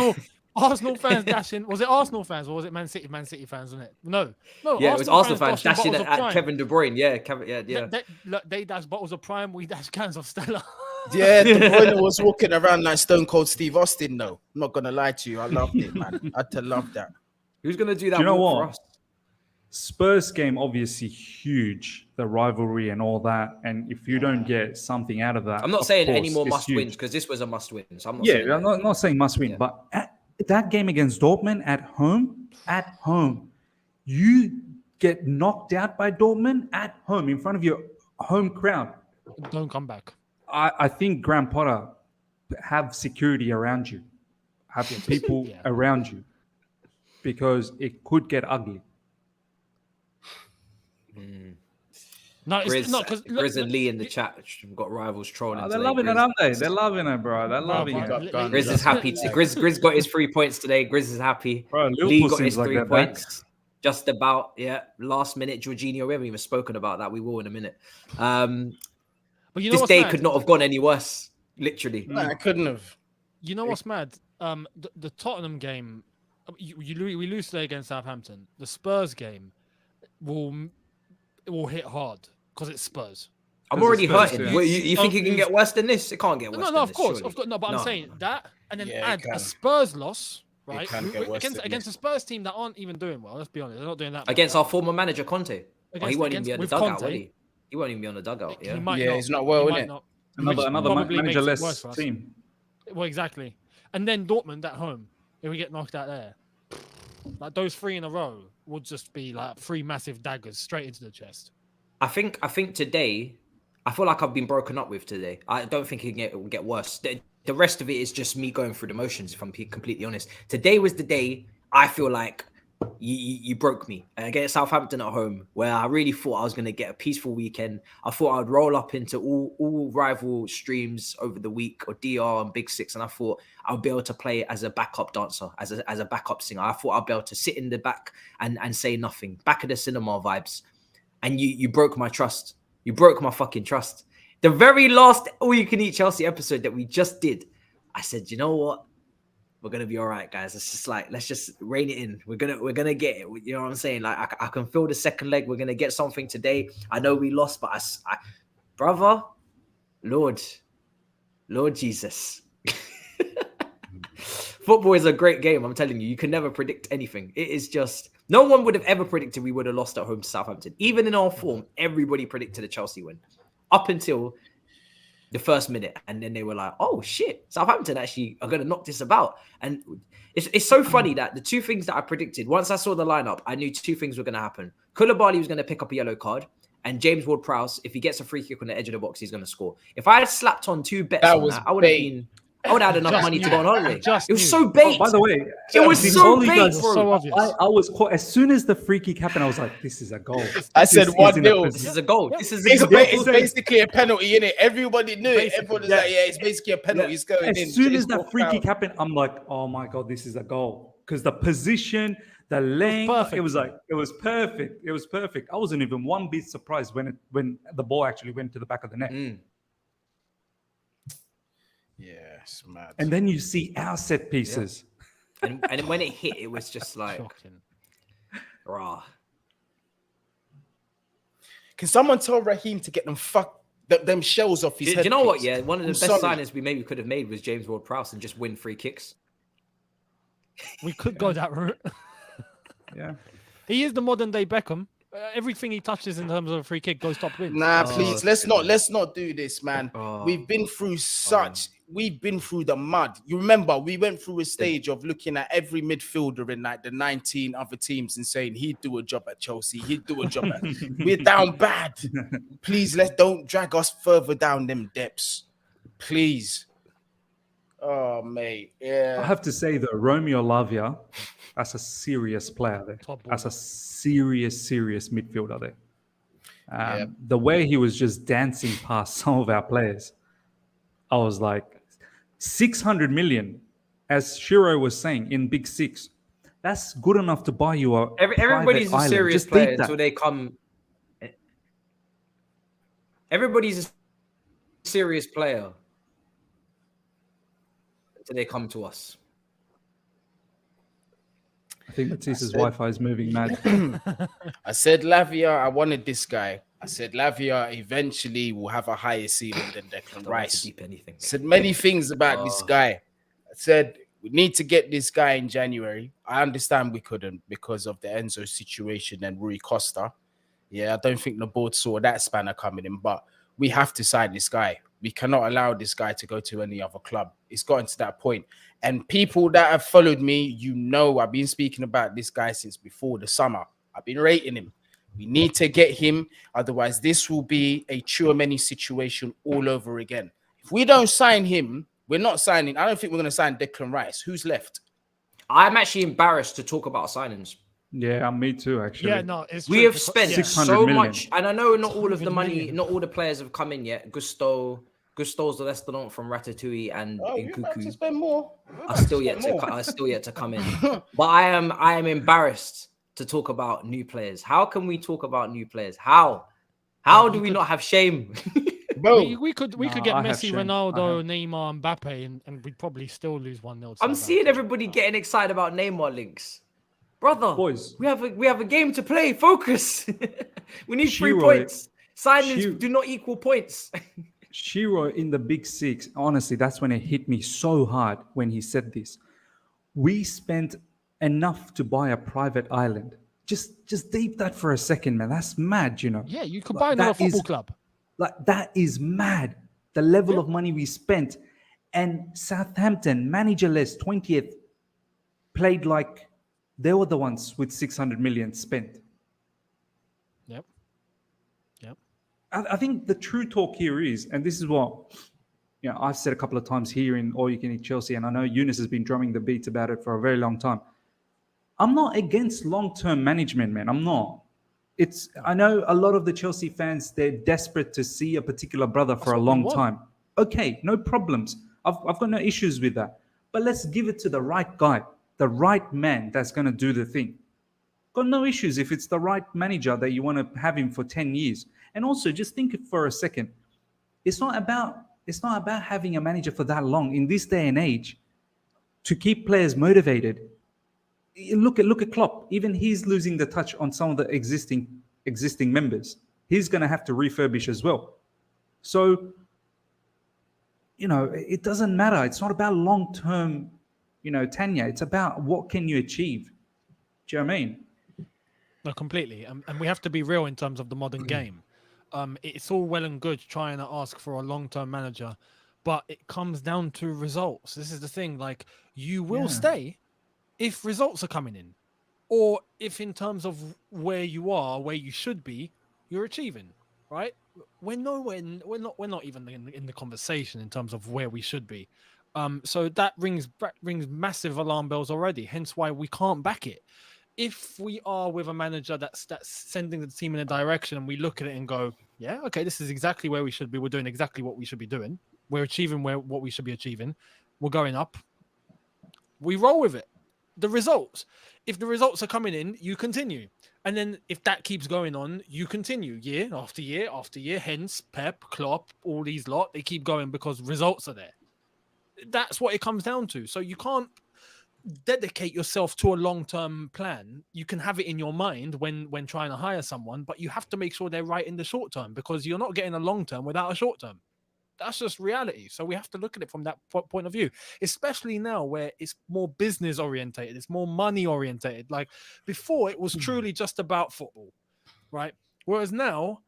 Arsenal fans dashing. Was it Arsenal fans or was it Man City? Man City fans, wasn't it? No. Yeah, it was Arsenal fans dashing at Kevin De Bruyne. Yeah. They dash bottles of Prime. We dash cans of Stella. Yeah, De Bruyne was walking around like Stone Cold Steve Austin, though. I'm not gonna lie to you. I loved it, man. I had to love that. Who's gonna do that? Do you know for what? us? Spurs game, obviously huge, the rivalry and all that. And if you don't get something out of that, I'm not saying any more it's must huge. wins, because this was a must win. So I'm not Yeah, I'm not saying must win, but that game against Dortmund at home, you get knocked out by Dortmund at home in front of your home crowd. Don't come back. I think Graham Potter have security around you, have people around you, because it could get ugly. No, it's not because Grizz and Lee in the chat have got rivals trolling. They're today. loving it, aren't they? They're loving it, bro. They're loving it. Grizz is happy. Grizz got his 3 points today. Grizz is happy. Bro, Lee Liverpool got his seems like 3 they're points. Just about, last minute, Jorginho. We haven't even spoken about that. We will in a minute. But you know this what's day mad? could not have gone any worse. Literally, No, I couldn't have. You know what's mad? The Tottenham game, we lose today against Southampton. The Spurs game will hit hard because it's Spurs. I'm already Spurs, hurting. yeah. Well, you think it can get worse than this? It can't get worse. No, than of this, course, surely. no. But I'm No. saying that, and then Yeah, it add can. a Spurs loss, right? It can get worse than Against a Spurs team that aren't even doing well. Let's be honest, they're not doing that. Against much. our former manager Conte. He won't even be on the with dugout, Conte, will he? He won't even be on the dugout. He Yeah. might Yeah, not. he's not well, He isn't might it? not. Which Another probably makes it worse managerless for us. team. Well, exactly. And then Dortmund at home, if we get knocked out there, like those 3 in a row would just be like 3 massive daggers straight into the chest. I think today, I feel like I've been broken up with today. I don't think it will get worse. The rest of it is just me going through the motions, if I'm completely honest. Today was the day I feel like you broke me. Against Southampton at home, where I really thought I was going to get a peaceful weekend. I thought I would roll up into all rival streams over the week, or DR and Big Six, and I thought I would be able to play as a backup dancer, as a backup singer. I thought I'd be able to sit in the back and say nothing. Back of the cinema vibes. And you broke my trust. You broke my fucking trust. The very last All You Can Eat Chelsea episode that we just did, I said, you know what? We're gonna be all right, guys. Let's just rein it in. We're gonna get it. You know what I'm saying? Like I can feel the second leg. We're gonna get something today. I know we lost, but brother, Lord Jesus. Football is a great game. I'm telling you, you can never predict anything. It is just, no one would have ever predicted we would have lost at home to Southampton. Even in our form, everybody predicted a Chelsea win up until the first minute. And then they were like, oh shit, Southampton actually are going to knock this about. And it's so funny that the 2 things that I predicted, once I saw the lineup, I knew 2 things were going to happen. Koulibaly was going to pick up a yellow card, and James Ward-Prowse, if he gets a free kick on the edge of the box, he's going to score. If I had slapped on 2 bets on that, I would have had enough money to go on holiday. It was so bait. Oh, by the way, it was so bait, so obvious. I was caught as soon as the free kick happened. I was like, "This is a goal." I said 1-0. This is a goal. This is It's basically a penalty, innit? Everybody knew it. Everybody was like, it's basically a penalty. It's going in. As soon as that free kick happened, I'm like, "Oh my god, this is a goal!" Because the position, the length, it was perfect. It was perfect. I wasn't even one bit surprised when the ball actually went to the back of the net. Yeah, it's mad. And then you see our set pieces. And when it hit, it was just like, rah. Can someone tell Raheem to get them shells off his head? Do you know what? please? Yeah, one of the best signings we maybe could have made was James Ward-Prowse and just win free kicks. We could go that route. Yeah. He is the modern day Beckham. Everything he touches in terms of a free kick goes top bins. Nah, Oh, please, let's not do this, man. Oh. We've been through we've been through the mud. You remember we went through a stage of looking at every midfielder in like the 19 other teams and saying he'd do a job at Chelsea, he'd do a job at. We're down bad. Please, don't drag us further down them depths, please. Oh, mate, yeah. I have to say though, Romeo Lavia, that's a serious player there. That's a serious midfielder there. The way he was just dancing past some of our players, I was like, 600 million, as Shiro was saying in Big Six, that's good enough to buy you a everybody's a island. serious Just player think that. until they come. Everybody's a serious player until they come to us. I think Matisse's Wi-Fi is moving mad. I said Lavia, I wanted this guy. I said Lavia eventually will have a higher ceiling than Declan Rice. Deep anything. Said many things about this guy. I said we need to get this guy in January. I understand we couldn't because of the Enzo situation and Rui Costa. Yeah, I don't think the board saw that spanner coming in, but we have to sign this guy. We cannot allow this guy to go to any other club. It's gotten to that point. And people that have followed me, you know, I've been speaking about this guy since before the summer. I've been rating him. We need to get him. Otherwise, this will be a Tchouaméni situation all over again. If we don't sign him, we're not signing. I don't think we're going to sign Declan Rice. Who's left? I'm actually embarrassed to talk about signings. Yeah, me too, actually. Yeah, no, it's We true, have spent 600 so million. much, and I know not all of the 600 money, million. not all the players have come in yet. Gusto's the restaurant from Ratatouille and We're about to Nkuku spend more. are still yet to come in. But I am embarrassed to talk about new players. How can we talk about new players? How do we not have shame? Bro, We could No, get I have Messi, shame. I Ronaldo, Neymar, Mbappe, and we'd probably still lose 1-0. I'm seeing everybody getting excited about Neymar links. Brother, Boys. we have a game to play. Focus. We need 3 Shiro- points. Signings Shiro- do not equal points. Shiro in the Big Six, honestly, that's when it hit me so hard when he said this. We spent enough to buy a private island. Just deep that for a second, man. That's mad, you know. Yeah, you could Like, buy another that is- football club. Like, that is mad. The level of money we spent. And Southampton, managerless, 20th, played like they were the ones with 600 million spent. Yep. I think the true talk here is, and this is what I've said a couple of times here in All You Can Eat Chelsea, and I know Younes has been drumming the beats about it for a very long time. I'm not against long-term management, man. I'm not. I know a lot of the Chelsea fans, they're desperate to see a particular brother for a what we long want. time. Okay, no problems. I've got no issues with that. But let's give it to the right guy, the right man that's going to do the thing. Got no issues if it's the right manager that you want to have him for 10 years. And also, just think for a second. It's not about having a manager for that long in this day and age to keep players motivated. Look at Klopp. Even he's losing the touch on some of the existing members. He's going to have to refurbish as well. So, it doesn't matter. It's not about long-term, tenure. It's about what can you achieve. Do you know what I mean? No, completely. And we have to be real in terms of the modern game. It's all well and good trying to ask for a long-term manager, but it comes down to results. This is the thing. Like, you will stay if results are coming in, or if in terms of where you are, where you should be, you're achieving, right? We're not even in the conversation in terms of where we should be. So that rings massive alarm bells already. Hence why we can't back it. If we are with a manager that's sending the team in a direction and we look at it and go, yeah, okay, this is exactly where we should be. We're doing exactly what we should be doing. We're achieving what we should be achieving. We're going up. We roll with it. The results. If the results are coming in, you continue. And then if that keeps going on, you continue year after year after year. Hence, Pep, Klopp, all these lot, they keep going because results are there. That's what it comes down to. So you can't dedicate yourself to a long-term plan. You can have it in your mind when trying to hire someone, but you have to make sure they're right in the short term, because you're not getting a long-term without a short-term. That's just reality. So we have to look at it from that point of view, especially now where it's more business orientated, it's more money orientated. Like before, it was truly just about football, right? Whereas now,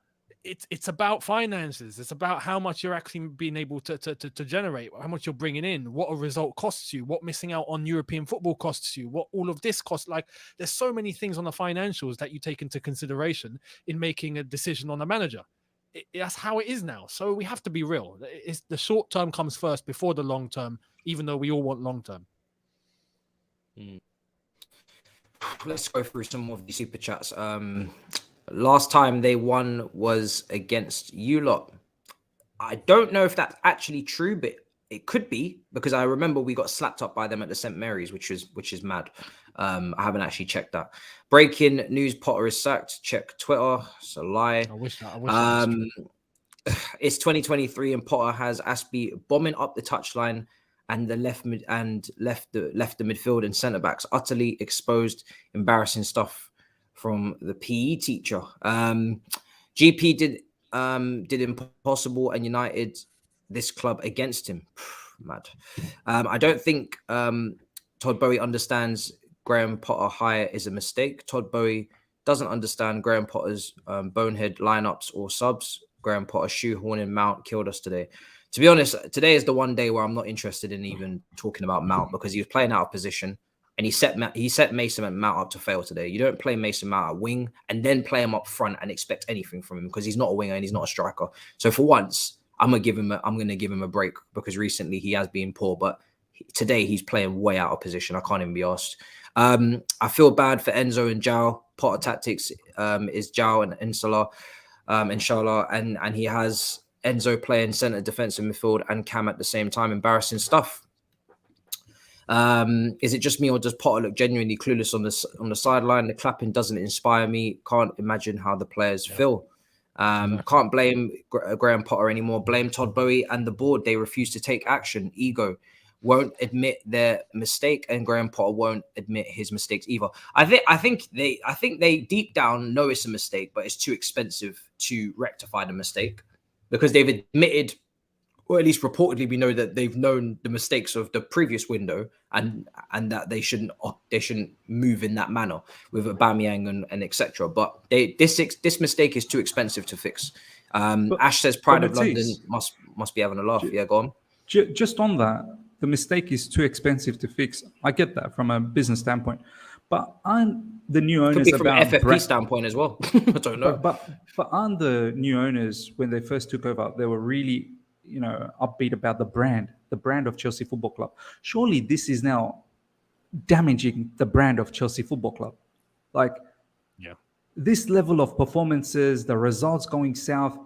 it's about finances. It's about how much you're actually being able to generate, how much you're bringing in, what a result costs you, what missing out on European football costs you, what all of this costs. Like, there's so many things on the financials that you take into consideration in making a decision on a manager. That's how it is now. So we have to be real. It's the short term comes first before the long term, even though we all want long term. Let's go through some of the super chats. Last time they won was against you lot. I don't know if that's actually true, but it could be, because I remember we got slapped up by them at the St. Mary's, which is mad. I haven't actually checked that. Breaking news: Potter is sacked. Check Twitter. It's a lie. I wish that was true. It's 2023 and Potter has Aspie bombing up the touchline and the left the midfield and centre backs utterly exposed. Embarrassing stuff from the PE teacher. GP did impossible and united this club against him. Mad. I don't think Todd Boehly understands Graham Potter hire is a mistake. Todd Boehly doesn't understand Graham Potter's bonehead lineups or subs. Graham Potter shoehorning Mount killed us today. To be honest, today is the one day where I'm not interested in even talking about Mount, because he was playing out of position and he set Mason Mount up to fail today. You don't play Mason Mount at wing and then play him up front and expect anything from him, because he's not a winger and he's not a striker. So for once, I'm gonna give him a break, because recently he has been poor, but today he's playing way out of position. I can't even be asked. I feel bad for Enzo and Jao. Potter tactics is Jao and Inshallah, and he has Enzo playing centre defensive midfield and Cam at the same time. Embarrassing stuff. Is it just me, or does Potter look genuinely clueless on the sideline? The clapping doesn't inspire me. Can't imagine how the players feel. Can't blame Graham Potter anymore. Blame Todd Boehly and the board. They refuse to take action. Ego. Won't admit their mistake, and Graham Potter won't admit his mistakes either. I think they deep down know it's a mistake, but it's too expensive to rectify the mistake, because they've admitted, or at least reportedly we know that they've known the mistakes of the previous window, and that they shouldn't move in that manner with Aubameyang and etc. But this mistake is too expensive to fix. Ash says Pride of London must be having a laugh. Yeah, go on. Just on that, the mistake is too expensive to fix. I get that from a business standpoint, but aren't the new owners could be from about an FFP standpoint as well? I don't know. But aren't the new owners, when they first took over, they were really upbeat about the brand of Chelsea Football Club. Surely this is now damaging the brand of Chelsea Football Club. Like, this level of performances, the results going south,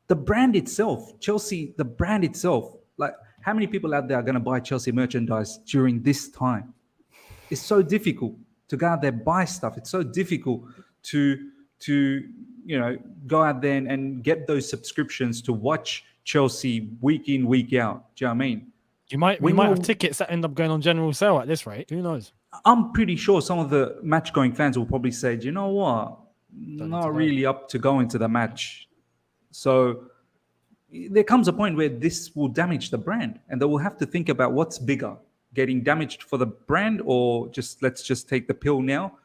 the brand itself, Chelsea, the brand itself. Like, how many people out there are going to buy Chelsea merchandise during this time? It's so difficult to go out there, buy stuff. It's so difficult to go out there and get those subscriptions to watch Chelsea week in, week out. Do you know what I mean? We might have tickets that end up going on general sale at this rate. Who knows? I'm pretty sure some of the match-going fans will probably say, do you know what? Not really up to going to the match. So there comes a point where this will damage the brand, and they will have to think about what's bigger, getting damaged for the brand, or let's just take the pill now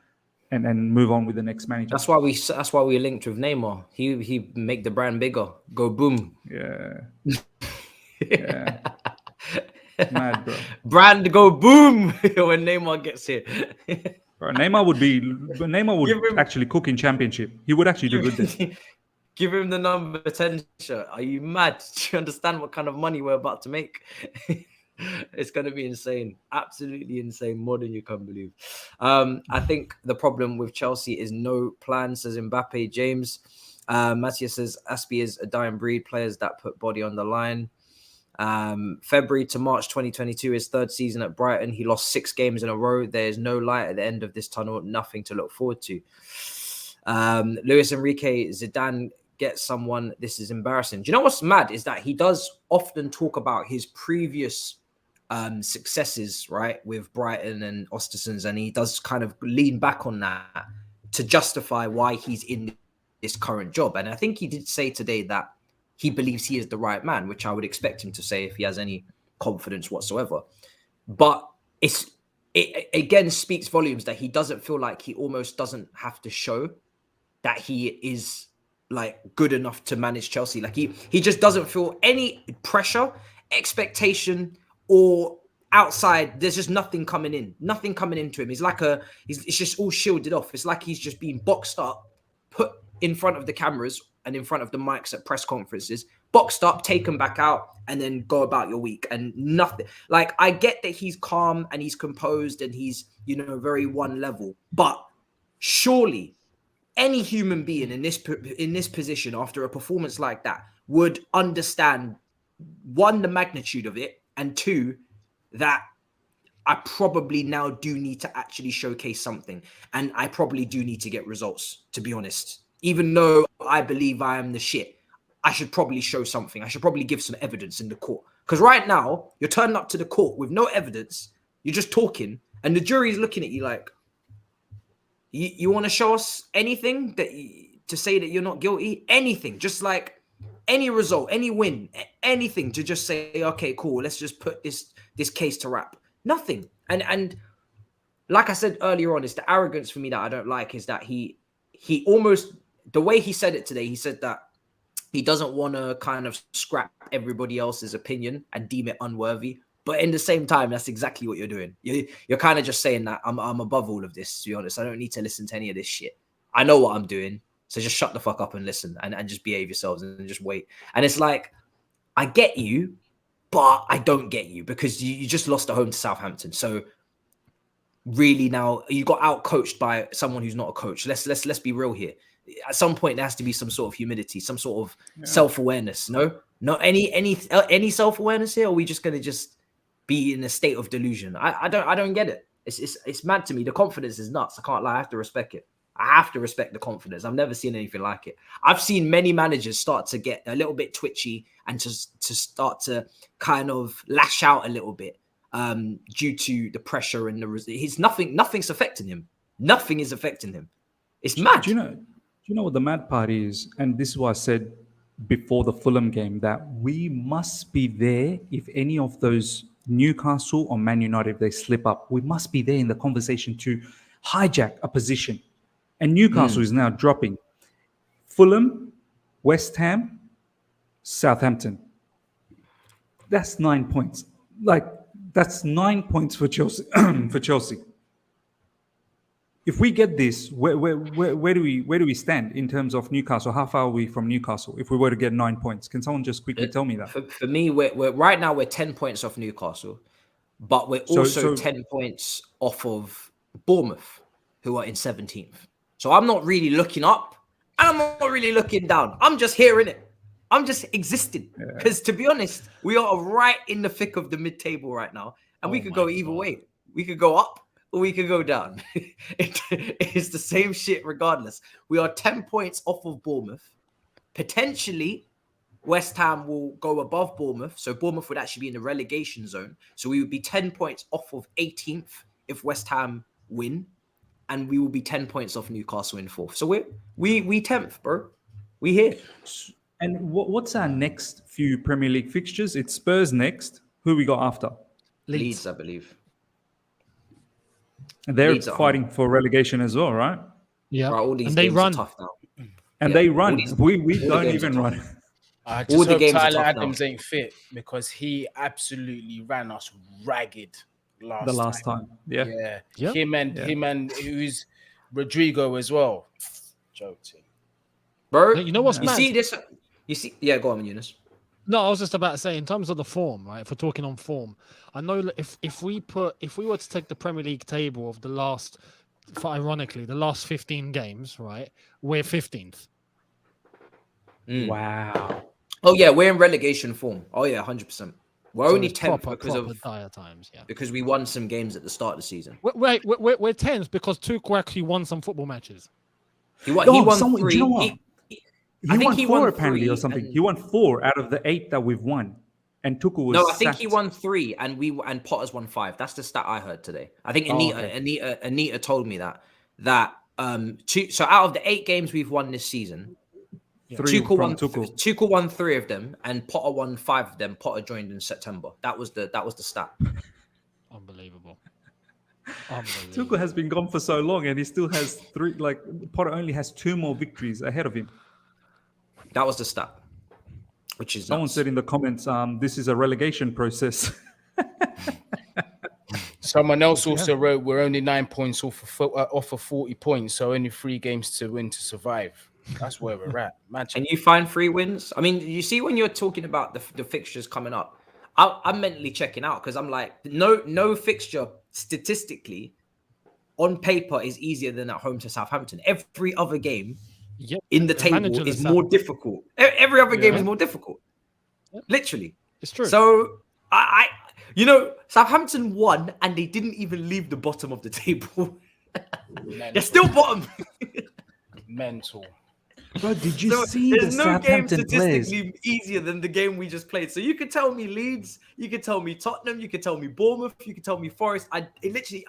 and move on with the next manager. That's why we linked with Neymar. He make the brand bigger. Go boom. Yeah. Yeah. Mad, bro. Brand go boom when Neymar gets here. Bro, Neymar would actually cook in championship. He would actually do good there. Give him the number 10 shirt. Are you mad? Do you understand what kind of money we're about to make? It's going to be insane. Absolutely insane. More than you can believe. I think the problem with Chelsea is no plan, says Mbappe. James. Matisse says Aspie is a dying breed. Players that put body on the line. February to March 2022, his third season at Brighton. He lost 6 games in a row. There is no light at the end of this tunnel. Nothing to look forward to. Luis Enrique, Zidane get someone. This is embarrassing. Do you know what's mad is that he does often talk about his previous successes, right, with Brighton and Ostersons, and he does kind of lean back on that to justify why he's in this current job. And I think he did say today that he believes he is the right man, which I would expect him to say if he has any confidence whatsoever. But it again speaks volumes that he doesn't feel like he almost doesn't have to show that he is like good enough to manage Chelsea. Like he just doesn't feel any pressure, expectation, or outside. There's just nothing coming into him. It's just all shielded off. It's like he's just being boxed up, put in front of the cameras and in front of the mics at press conferences, boxed up, taken back out, and then go about your week and nothing. Like, I get that he's calm and he's composed and he's, very one level, but surely any human being in this position after a performance like that would understand, one, the magnitude of it, and two, that I probably now do need to actually showcase something, and I probably do need to get results, to be honest. Even though I believe I am the shit, I should probably show something. I should probably give some evidence in the court. Because right now, you're turning up to the court with no evidence. You're just talking, and the jury's looking at you like, you want to show us anything to say that you're not guilty? Anything, just like any result, any win, anything to just say, okay, cool, let's just put this case to wrap. Nothing. And like I said earlier on, it's the arrogance for me that I don't like, is that he almost, the way he said it today, he said that he doesn't want to kind of scrap everybody else's opinion and deem it unworthy. But in the same time, that's exactly what you're doing. You're kind of just saying that I'm above all of this, to be honest. I don't need to listen to any of this shit. I know what I'm doing. So just shut the fuck up and listen and just behave yourselves and just wait. And it's like, I get you, but I don't get you, because you just lost at home to Southampton. So really now you got out coached by someone who's not a coach. Let's be real here. At some point there has to be some sort of humility, some sort of self-awareness. No, any self-awareness here? Or are we just gonna just be in a state of delusion? I don't get it. It's mad to me. The confidence is nuts. I can't lie. I have to respect it. I have to respect the confidence. I've never seen anything like it. I've seen many managers start to get a little bit twitchy and to start to kind of lash out a little bit due to the pressure and nothing's affecting him. Nothing is affecting him. It's mad. Do you know what the mad part is? And this is what I said before the Fulham game, that we must be there if any of those Newcastle or Man United, if they slip up, we must be there in the conversation to hijack a position. And Newcastle is now dropping. Fulham, West Ham, Southampton. That's 9 points. Like, that's 9 points for Chelsea. For Chelsea. If we get this, where do we stand in terms of Newcastle? How far are we from Newcastle if we were to get 9 points? Can someone just quickly tell me that? For me, we're right now we're 10 points off Newcastle, but we're also 10 points off of Bournemouth, who are in 17th. So I'm not really looking up and I'm not really looking down. I'm just here in it. I'm just existing. Because to be honest, we are right in the thick of the mid-table right now. And we could go either way. We could go up or we could go down. It's the same shit regardless. We are 10 points off of Bournemouth. Potentially, West Ham will go above Bournemouth. So Bournemouth would actually be in the relegation zone. So we would be 10 points off of 18th if West Ham win. And we will be 10 points off Newcastle in 4th. So we 10th, bro. We here. And what's our next few Premier League fixtures? It's Spurs next. Who we got after? Leeds, I believe. And they're fighting for relegation as well, right? Yeah. Right, all these and they games run. are tough now. And they run. We don't even run. I All just the hope games are Tyler tough Adams now. ain't fit, because he absolutely ran us ragged The last time. Yeah. Yeah. Him and who's Rodrigo as well. Joking. Bro, You know what's you mad? see this? You see? Yeah, go on, Younes. No, I was just about to say, in terms of the form, right? If we're talking on form, I know if we were to take the Premier League table of the last, ironically, the last 15 games, right? We're 15th. Wow. Oh yeah, we're in relegation form. Oh yeah, 100%. We're only 10th because of dire times, yeah. because we won some games at the start of the season. We're 10th because Tuchel actually won some football matches. He won 3. Do you know what? I think he won 4 apparently 3 or something. He won 4 out of the 8 that we've won. And Tuchel was No, I think sacked. he won 3 and Potter's won 5. That's the stat I heard today. I think Anita told me that so out of the 8 games we've won this season, 3 from Tuchel won 3 of them and Potter won 5 of them. Potter joined in September. That was the stat. Unbelievable. Tuchel has been gone for so long, and he still has 3. Like Potter only has 2 more victories ahead of him. That was the stat, which is Someone nuts. said in the comments, "This is a relegation process." Someone else also wrote, "We're only 9 points off of 40 points, so only 3 games to win to survive." That's where we're at. Imagine. And you find 3 wins. I mean, you see when you're talking about the fixtures coming up, I'm mentally checking out because I'm like, no fixture statistically on paper is easier than at home to Southampton. Every other game in the table is more difficult. Every other game is more difficult. Literally. It's true. So Southampton won and they didn't even leave the bottom of the table. They're still bottom. Mental. Bro, did you see the Southampton players? There's no game statistically easier than the game we just played. So you could tell me Leeds, you could tell me Tottenham, you could tell me Bournemouth, you could tell me Forest. I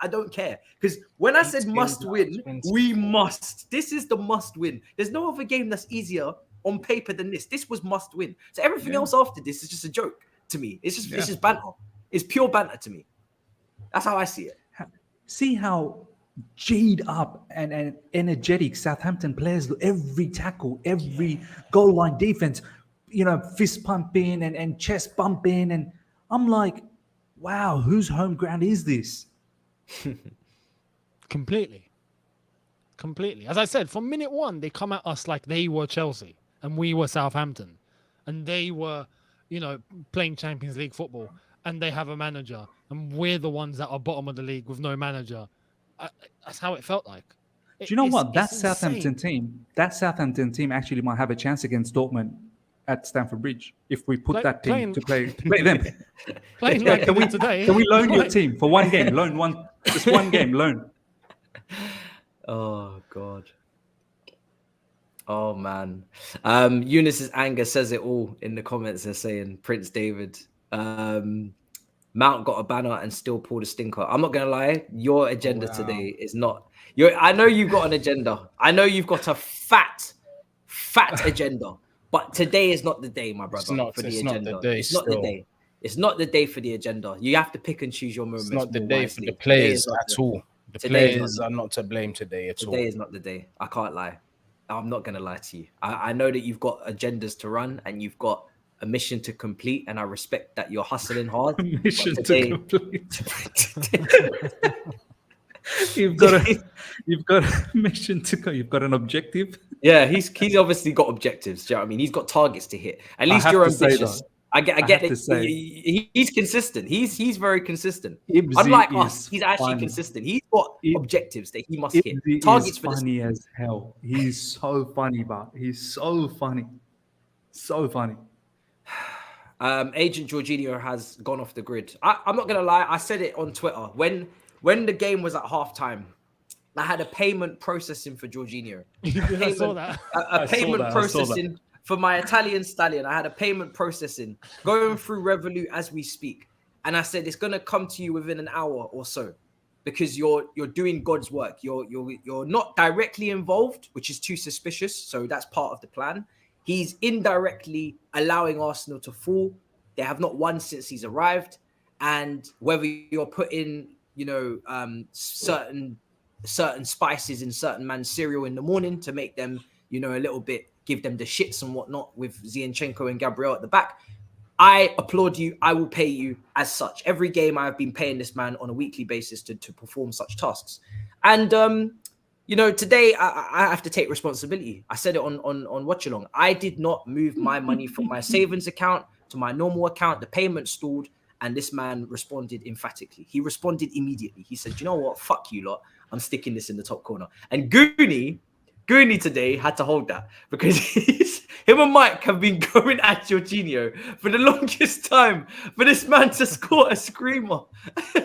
don't care. Because when I said must win, we must. This is the must win. There's no other game that's easier on paper than this. This was must win. So everything else after this is just a joke to me. It's just banter. It's pure banter to me. That's how I see it. See how G'd up and energetic Southampton players do every tackle, every goal line defense, fist pumping and chest bumping. And I'm like, wow, whose home ground is this? Completely. As I said, from minute 1, they come at us like they were Chelsea and we were Southampton and they were, playing Champions League football and they have a manager and we're the ones that are bottom of the league with no manager. That's how it felt like. Do you know what? That Southampton team actually might have a chance against Dortmund at Stamford Bridge if we put that team to play them. Can we loan your team for 1 game? Just 1 game loan. Oh God. Oh man. Younes' anger says it all in the comments. They're saying Prince David. Mount got a banner and still pulled a stinker. I'm not gonna lie, your agenda today is not. I know you've got an agenda. I know you've got a fat agenda. But today is not the day, my brother. It's not the day. It's not the day for the agenda. You have to pick and choose your moments. It's not the day for the players at all. The players are not to blame today at all. Today is not the day. I can't lie. I'm not gonna lie to you. I know that you've got agendas to run and you've got a mission to complete, and I respect that you're hustling hard. Mission to complete. You've got a mission to go. You've got an objective. Yeah, he's obviously got objectives. Do you know what I mean? He's got targets to hit. At least you're ambitious. I get it. He's consistent. He's very consistent. Unlike us, he's actually consistent. He's got objectives that he must hit. Targets for funny as hell. He's so funny, but he's so funny. So funny. Agent Jorginho has gone off the grid. I'm not gonna lie. I said it on Twitter when the game was at halftime. I had a payment processing for Jorginho. I saw that. A payment processing for my Italian stallion. I had a payment processing going through Revolut as we speak, and I said it's gonna come to you within an hour or so, because you're doing God's work. You're not directly involved, which is too suspicious. So that's part of the plan. He's indirectly allowing Arsenal to fall. They have not won since he's arrived. And whether you're putting, certain spices in certain man's cereal in the morning to make them, a little bit, give them the shits and whatnot with Zinchenko and Gabriel at the back, I applaud you. I will pay you as such. Every game I've been paying this man on a weekly basis to perform such tasks. And, today I have to take responsibility. I said it on Watch Along. I did not move my money from my savings account to my normal account. The payment stalled, and this man responded emphatically. He responded immediately. He said, "You know what? Fuck you lot. I'm sticking this in the top corner." And Goonie today had to hold that, because him and Mike have been going at Jorginho for the longest time for this man to score a screamer.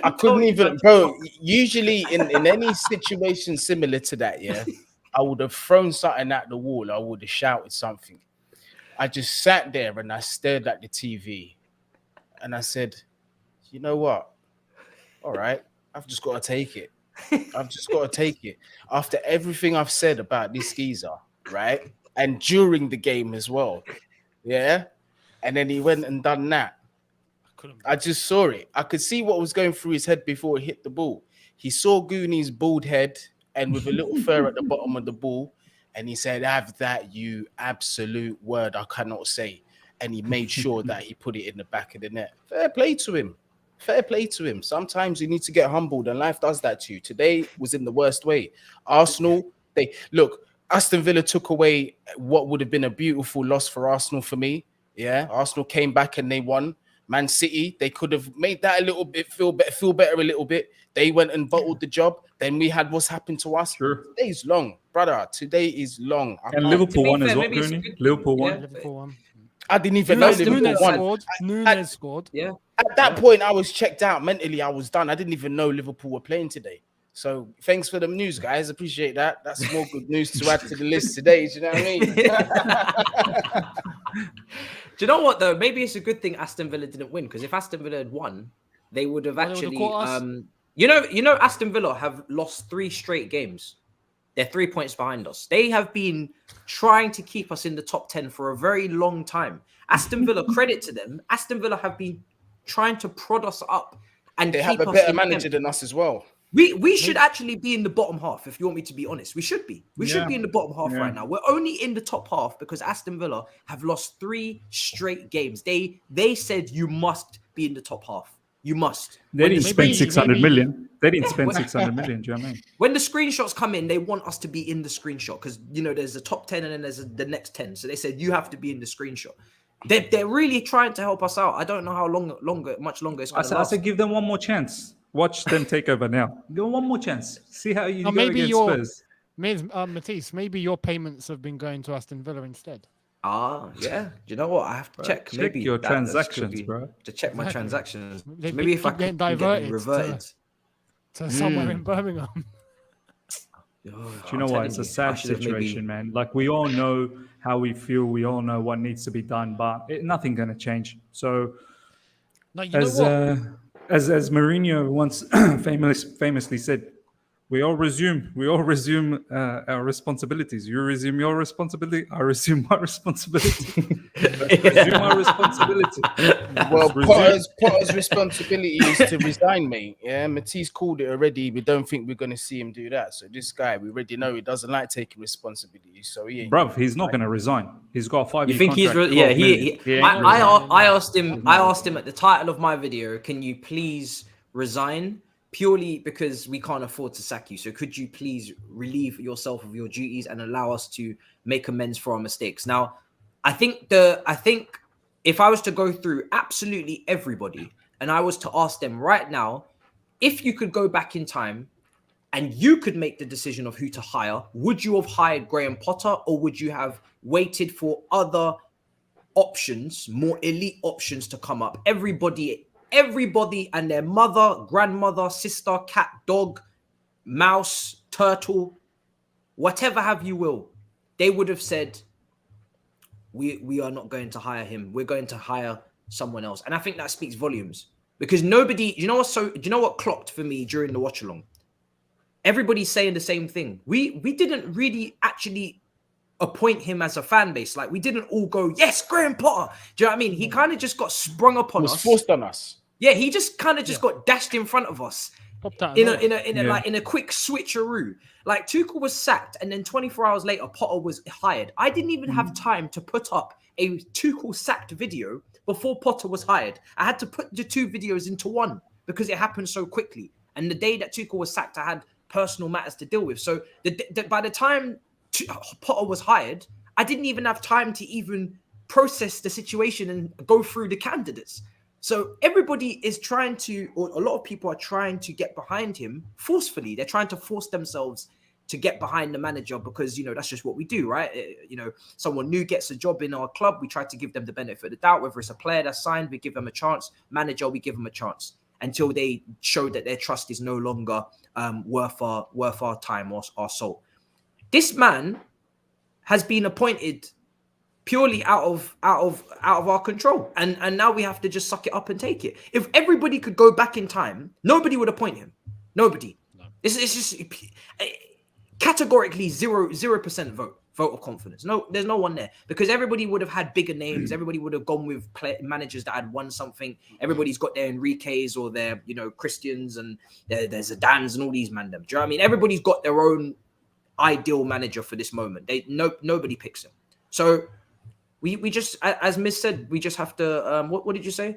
I couldn't even, bro. Usually in any situation similar to that, I would have thrown something at the wall. I would have shouted something. I just sat there and I stared at the TV and I said, you know what? All right, I've just got to take it. After everything I've said about this geezer, right? And during the game as well. Yeah. And then he went and done that. I just saw it. I could see what was going through his head before he hit the ball. He saw Goonie's bald head and with a little fur at the bottom of the ball, and he said, "Have that, you absolute word I cannot say." And he made sure that he put it in the back of the net. Fair play to him. Fair play to him. Sometimes you need to get humbled, and life does that to you. Today was in the worst way. Arsenal, they look. Aston Villa took away what would have been a beautiful loss for Arsenal for me. Yeah, Arsenal came back and they won. Man City, they could have made that a little bit feel better a little bit. They went and bottled the job. Then we had what's happened to us. Sure. Today's long, brother. Today is long. And Liverpool won as well, maybe it's Goonie. good- Liverpool won. Yeah. Liverpool won. I didn't even know Liverpool Nunes won. scored. Nunes scored. Yeah. At that point, I was checked out mentally. I was done. I didn't even know Liverpool were playing today. So thanks for the news, guys. Appreciate that. That's more good news to add to the list today. Do you know what I mean? Do you know what though? Maybe it's a good thing Aston Villa didn't win, because if Aston Villa had won, they would have Well, they would have actually. caught us. You know, Aston Villa have lost 3 straight games. They're 3 points behind us. They have been trying to keep us in the top 10 for a very long time. Aston Villa, credit to them. Aston Villa have been trying to prod us up, and They keep have a us better in manager 10th. than us as well. We should actually be in the bottom half, if you want me to be honest. We should be. We should Yeah. be in the bottom half Yeah. right now. We're only in the top half because Aston Villa have lost 3 straight games. They said you must be in the top half. You must. They didn't spend maybe- 600 million. They didn't spend when- 600 million. Do you know what I mean? When the screenshots come in, they want us to be in the screenshot because, you know, there's the top 10 and then there's the next 10. So they said you have to be in the screenshot. They're really trying to help us out. I don't know how much longer it's I going to said, last. give them one more chance. Watch them take over now. Give them one more chance. See how you Or go maybe against your- Spurs. Matisse, maybe your payments have been going to Aston Villa instead. Yeah. Do you know what? I have to check. Check Maybe your that should transactions, be- bro. To check my Exactly. transactions. They Maybe if I keep getting could get them diverted reverted. to somewhere in Birmingham. Do you know what? It's a sad situation, man. Like, we all know how we feel. We all know what needs to be done, but nothing going to change. So, No, you know what? as Mourinho once famously said, we all resume our responsibilities. You resume your responsibility. I resume my responsibility. Resume our responsibility. Well, Resume. Potter's responsibility is to resign, mate. Yeah, Matisse called it already. We don't think we're going to see him do that. So this guy, we already know he doesn't like taking responsibility. So he ain't. Bruv, he's not going to resign. He's got a 5-year You think he's contract. yeah? 12 million. He ain't I resigning. asked him at the title of my video, can you please resign? Purely because we can't afford to sack you. So could you please relieve yourself of your duties and allow us to make amends for our mistakes? Now, I think if I was to go through absolutely everybody and I was to ask them right now, if you could go back in time and you could make the decision of who to hire, would you have hired Graham Potter or would you have waited for other options, more elite options to come up? Everybody and their mother, grandmother, sister, cat, dog, mouse, turtle, whatever have you will, they would have said, we are not going to hire him. We're going to hire someone else. And I think that speaks volumes because nobody, do you know what clocked for me during the watch along? Everybody's saying the same thing. We didn't really actually appoint him as a fan base. Like, we didn't all go, yes, Graham Potter. Do you know what I mean? He kind of just got sprung upon was us. forced on us. Yeah, he just kind of got dashed in front of us Popped out of in nowhere. a quick switcheroo. Like, Tuchel was sacked, and then 24 hours later, Potter was hired. I didn't even have time to put up a Tuchel sacked video before Potter was hired. I had to put the 2 videos into one because it happened so quickly. And the day that Tuchel was sacked, I had personal matters to deal with. So by the time Potter was hired, I didn't even have time to even process the situation and go through the candidates. So everybody is trying to, or a lot of people are trying to get behind him forcefully. They're trying to force themselves to get behind the manager because, you know, that's just what we do, right? You know, someone new gets a job in our club, we try to give them the benefit of the doubt. Whether it's a player that's signed, we give them a chance. Manager, we give them a chance until they show that their trust is no longer worth our time or our soul. This man has been appointed purely out of our control, and now we have to just suck it up and take it. If everybody could go back in time, nobody would appoint him. Nobody. No. It's just categorically 0% vote vote of confidence. No, there's no one there because everybody would have had bigger names. Everybody would have gone with managers that had won something. Everybody's got their Enriques or their, Christians and there's Zidanes and all these man them. Do you know what I mean? Everybody's got their own ideal manager for this moment. Nobody picks him. So we just, as Miss said, we just have to. What did you say?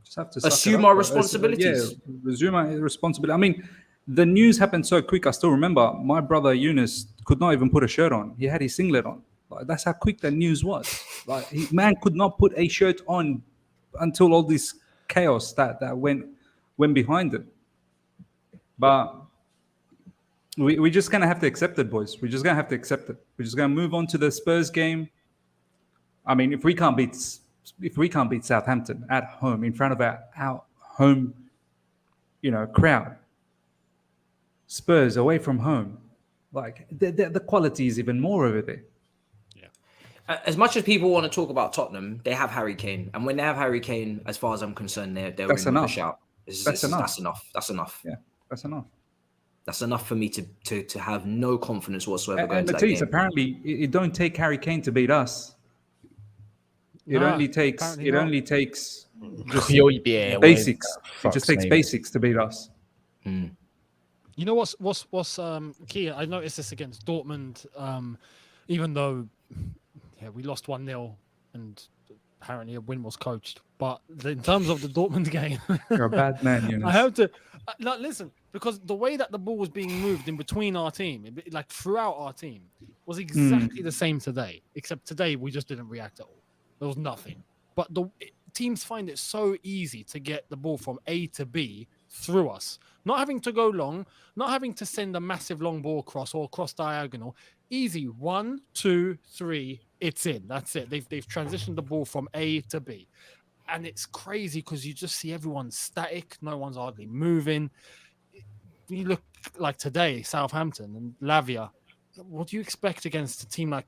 Just have to assume our responsibilities. Resume our responsibility. I mean, the news happened so quick. I still remember my brother Younes could not even put a shirt on. He had his singlet on. Like, that's how quick the news was. Like, man could not put a shirt on until all this chaos that went behind it. But we're just gonna have to accept it, boys. We're just gonna have to accept it. We're just gonna move on to the Spurs game. I mean, if we can't beat Southampton at home in front of our home, crowd, Spurs away from home, like the quality is even more over there. Yeah. As much as people want to talk about Tottenham, they have Harry Kane, and when they have Harry Kane, as far as I'm concerned, they're that's enough. Shout. That's enough. That's enough. Yeah, that's enough. That's enough for me to have no confidence whatsoever. And Matisse, apparently, it don't take Harry Kane to beat us. It only takes just basics. It just takes basics to beat us. Mm. You know what's key? I noticed this against Dortmund. Even though, we lost 1-0 and apparently a win was coached, but in terms of the Dortmund game, you're a bad man. Younes. I have to listen, because the way that the ball was being moved in between our team, like throughout our team, was exactly the same today. Except today we just didn't react at all. There was nothing. But teams find it so easy to get the ball from A to B through us. Not having to go long, not having to send a massive long ball across or cross diagonal. Easy. 1, 2, 3, it's in. That's it. They've transitioned the ball from A to B. And it's crazy because you just see everyone static. No one's hardly moving. You look like today, Southampton and Lavia. What do you expect against a team like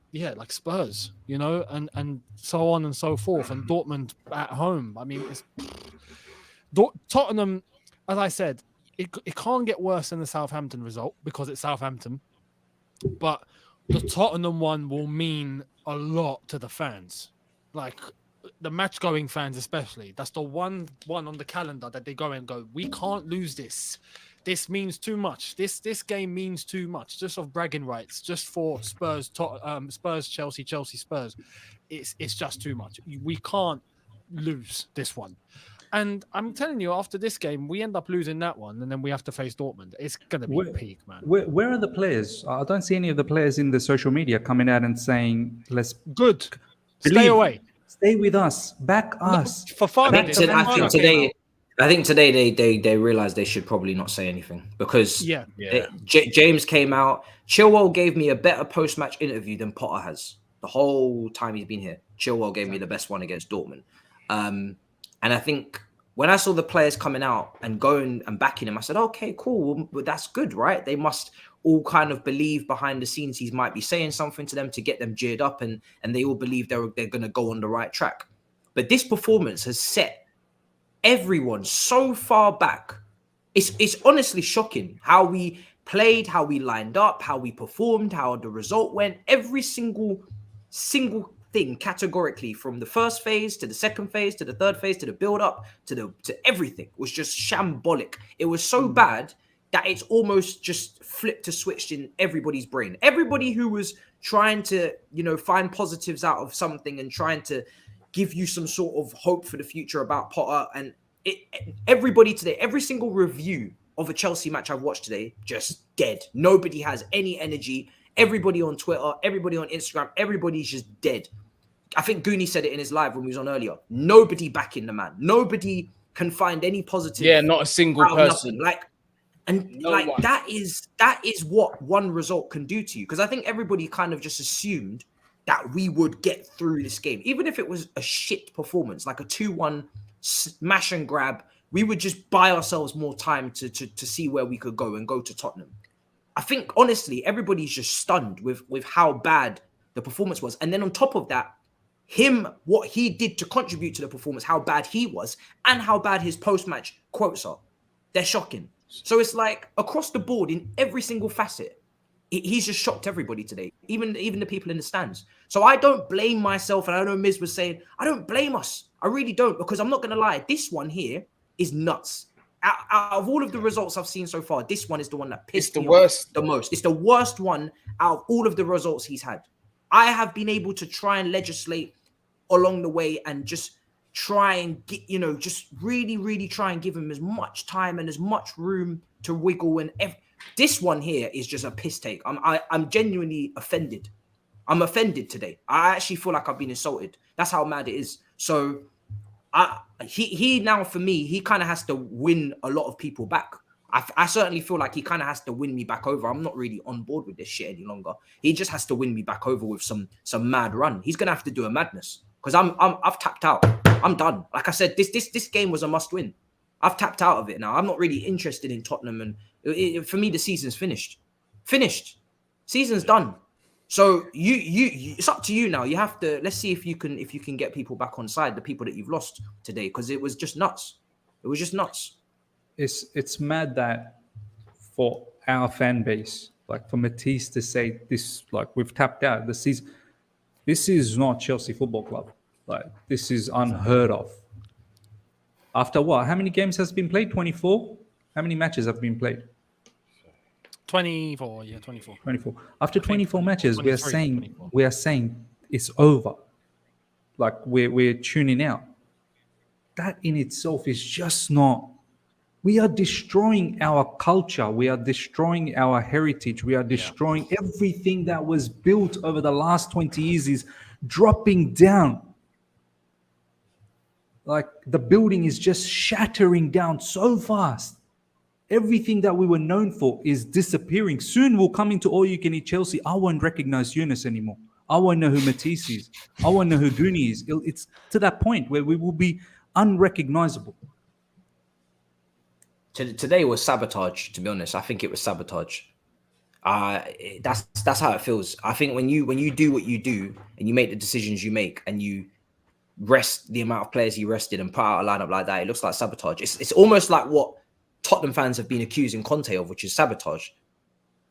Spurs, and so on and so forth, and Dortmund at home? I mean, Tottenham, as I said, it can't get worse than the Southampton result because it's Southampton, but the Tottenham one will mean a lot to the fans, like the match-going fans especially. That's the one on the calendar that they go and go, we can't lose this. This means too much. This game means too much. Just of bragging rights, just for Spurs, Chelsea, Spurs. It's just too much. We can't lose this one. And I'm telling you, after this game, we end up losing that one, and then we have to face Dortmund. It's going to be peak, man. Where are the players? I don't see any of the players in the social media coming out and saying, "Let's good, stay away, stay with us, back us." For fun. I think today they realized they should probably not say anything because James came out. Chilwell gave me a better post-match interview than Potter has the whole time he's been here. Chilwell gave me the best one against Dortmund. And I think when I saw the players coming out and going and backing him, I said, okay, cool. Well, that's good, right? They must all kind of believe behind the scenes he might be saying something to them to get them geared up, and they all believe they're going to go on the right track. But this performance has set everyone so far back. It's honestly shocking how we played, how we lined up, how we performed, how the result went. Every single thing categorically, from the first phase to the second phase to the third phase to the build up to everything was just shambolic. It was so bad that it's almost just flipped a switch in everybody's brain. Everybody who was trying to find positives out of something and trying to give you some sort of hope for the future about Potter, and everybody today, every single review of a Chelsea match I've watched today, just dead. Nobody has any energy. Everybody on Twitter, everybody on Instagram, everybody's just dead. I think Goonie said it in his live when we was on earlier. Nobody backing the man. Nobody can find any positive. Yeah, not a single person. That is what one result can do to you. Because I think everybody kind of just assumed that we would get through this game. Even if it was a shit performance, like a 2-1 smash and grab, we would just buy ourselves more time to see where we could go and go to Tottenham. I think, honestly, everybody's just stunned with how bad the performance was. And then on top of that, what he did to contribute to the performance, how bad he was, and how bad his post-match quotes are. They're shocking. So it's like, across the board, in every single facet, he's just shocked everybody today, even the people in the stands. So I don't blame myself, and I know Miz was saying, I don't blame us. I really don't, because I'm not going to lie. This one here is nuts. Out of all of the results I've seen so far, this one is the one that pissed me off the most. It's the worst one out of all of the results he's had. I have been able to try and legislate along the way and just try and get, just really, really try and give him as much time and as much room to wiggle. And this one here is just a piss take. I'm genuinely offended. I'm offended today. I actually feel like I've been insulted. That's how mad it is. So he now, for me, he kind of has to win a lot of people back. I certainly feel like he kind of has to win me back over. I'm not really on board with this shit any longer. He just has to win me back over with some mad run. He's gonna have to do a madness, because I've tapped out. I'm done. Like I said, this game was a must win. I've tapped out of it now. I'm not really interested in Tottenham, and for me, the season's finished. Season's done. So you it's up to you now. You have to, let's see if you can get people back on side, the people that you've lost today, because it was just nuts. It was just nuts. It's mad that for our fan base, like for Matisse to say this, like we've tapped out the season. This is not Chelsea Football Club. Like, this is unheard of. After what? How many games has been played? 24? How many matches have been played? 24, yeah, 24. 24. After 24 matches, we are 24. saying it's over. Like, we're tuning out. That in itself is just not. We are destroying our culture. We are destroying our heritage. We are destroying everything that was built over the last 20 years is dropping down. Like, the building is just shattering down so fast. Everything that we were known for is disappearing. Soon we'll come into All You Can Eat Chelsea. I won't recognize Younes anymore. I won't know who Matisse is. I won't know who Boehly is. It's to that point where we will be unrecognizable. Today was sabotage, to be honest. I think it was sabotage. That's how it feels. I think when you do what you do and you make the decisions you make and you rest the amount of players you rested and put out a lineup like that, it looks like sabotage. It's almost like what Tottenham fans have been accusing Conte of, which is sabotage.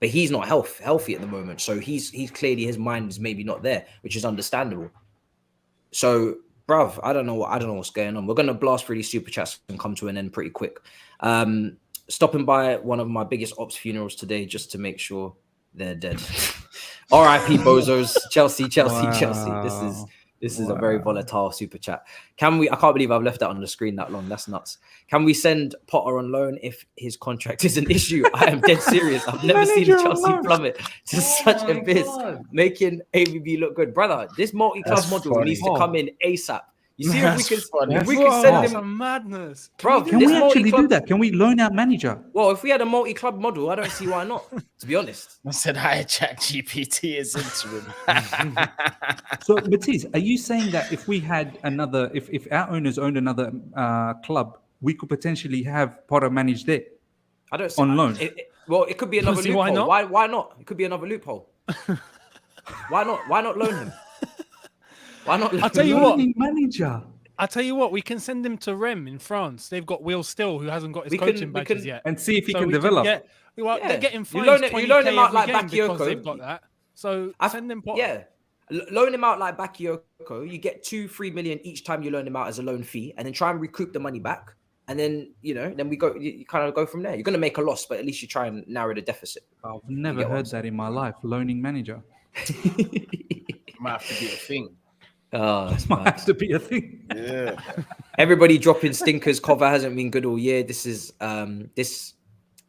But he's not healthy at the moment, so he's clearly, his mind is maybe not there, which is understandable. So, bruv, I don't know what's going on. We're gonna blast through these super chats and come to an end pretty quick. Stopping by one of my biggest ops funerals today just to make sure they're dead. R.I.P. Bozos. Chelsea. Wow. This is a very volatile super chat. I can't believe I've left that on the screen that long. That's nuts. Can we send Potter on loan if his contract is an issue? I am dead serious. I've never seen Chelsea plummet to such a abyss, making ABB look good. Brother, this multi-club model needs to come in ASAP. You see if we can send him some madness. Bro, Can we actually do that? Can we loan out manager? Well, if we had a multi-club model, I don't see why not, to be honest. I said hi, ChatGPT is interim. So, Matisse, are you saying that if we had another, if our owners owned another club, we could potentially have Potter manage there? I don't see on loan. It could be another See, loophole. why not? Why not? It could be another loophole. Why not? Why not loan him? Why not? I'll tell you what. Manager. I'll tell you what. We can send him to Rennes in France. They've got Will Still, who hasn't got his coaching badges yet, and see if he So can we develop. They're getting fined. You loan him out like because Bakayoko. they've got that. So send him Potter. Yeah, loan him out like Bakayoko. You get 2-3 million each time you loan him out as a loan fee, and then try and recoup the money back. And then then we go. You kind of go from there. You're going to make a loss, but at least you try and narrow the deficit. I've never heard that in my life. Loaning manager. Might have to be a thing. Oh, that's Might have to be a thing. Yeah. Everybody dropping stinkers. Cover hasn't been good all year. This is this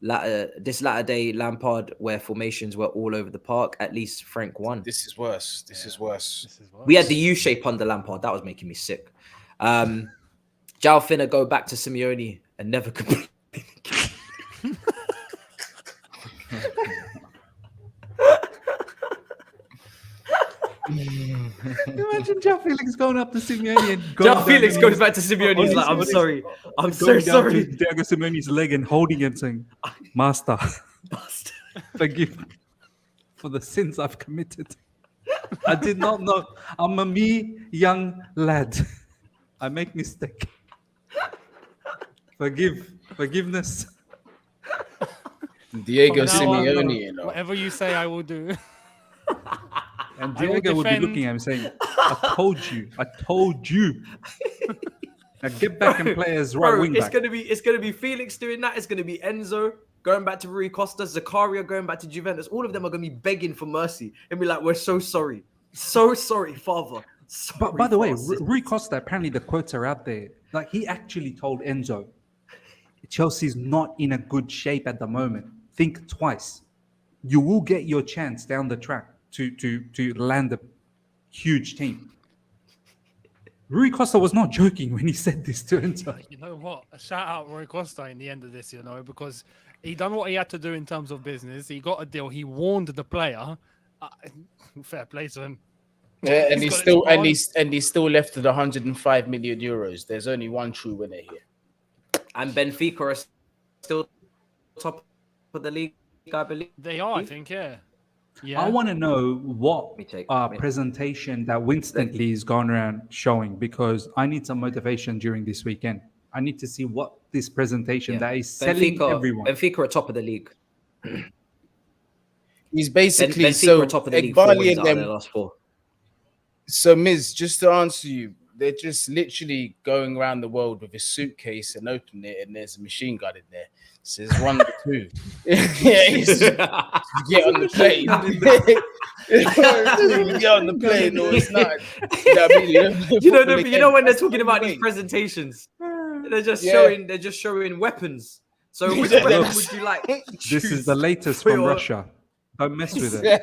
latter day Lampard, where formations were all over the park. At least Frank won. This is worse. This is worse. We had the U shape under Lampard. That was making me sick. Jao Finna go back to Simeone and never complete. Imagine João Felix going up to Simeone and João Felix goes back to Simeone. He's like, I'm sorry. I'm so sorry. Diego Simeone's leg and holding it, saying, Master, forgive me for the sins I've committed. I did not know. I'm a mere young lad. I make mistake. Forgiveness. Diego From now on, Simeone, you know. whatever you say, I will do. And I will Diego would be defend- looking at him saying, I told you. Now get back and play as right wing it's back. gonna be Felix doing that. It's gonna be Enzo going back to Rui Costa, Zakaria going back to Juventus. All of them are gonna be begging for mercy and be like, "We're so sorry, father." Sorry, But by the way, father. Rui Costa, apparently the quotes are out there. Like he actually told Enzo, Chelsea's not in a good shape at the moment. Think twice. You will get your chance down the track to land a huge team. Rui Costa was not joking when he said this to Enzo. You know what? A shout out Roy Costa in the end of this, you know, because he done what he had to do in terms of business. He got a deal. He warned the player. Fair play to him. Yeah, and He's he's got it still on. he's still left with 105 million euros. There's only one true winner here. And Benfica are still top of the league, I believe. They are, I think, yeah. Yeah. I want to know what me- presentation that Winston Lee is going around showing, because I need some motivation during this weekend. I need to see what this presentation that is selling everyone. Benfica are top of the league. He's basically Benfica are top of the league. 4 Egbali wins and out of them. their last 4. So, Miz, just to answer you, they're just literally going around the world with a suitcase and opening it, and there's a machine gun in there. Says 1 to 2. Get on the plane. Get on the plane, or it's not. You know when they're talking about these presentations, they're just showing weapons. So which weapon would you like? This is the latest from Russia. Don't mess with it.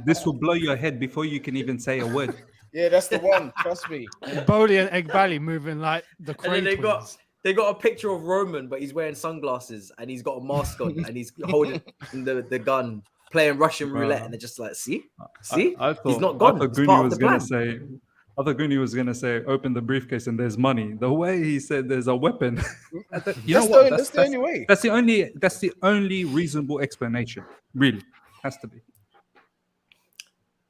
This will blow your head before you can even say a word. Yeah, that's the one. Trust me. Boehly and Egbali moving like the And then twins. they got a picture of Roman, but he's wearing sunglasses and he's got a mask on and he's holding the gun, playing Russian roulette, and they're just like, see, I thought, he's not gone. I thought It's Goonie part of was the gonna plan. was gonna say, open the briefcase and there's money. The way he said there's a weapon, That's the only way. That's the only reasonable explanation. Really, has to be.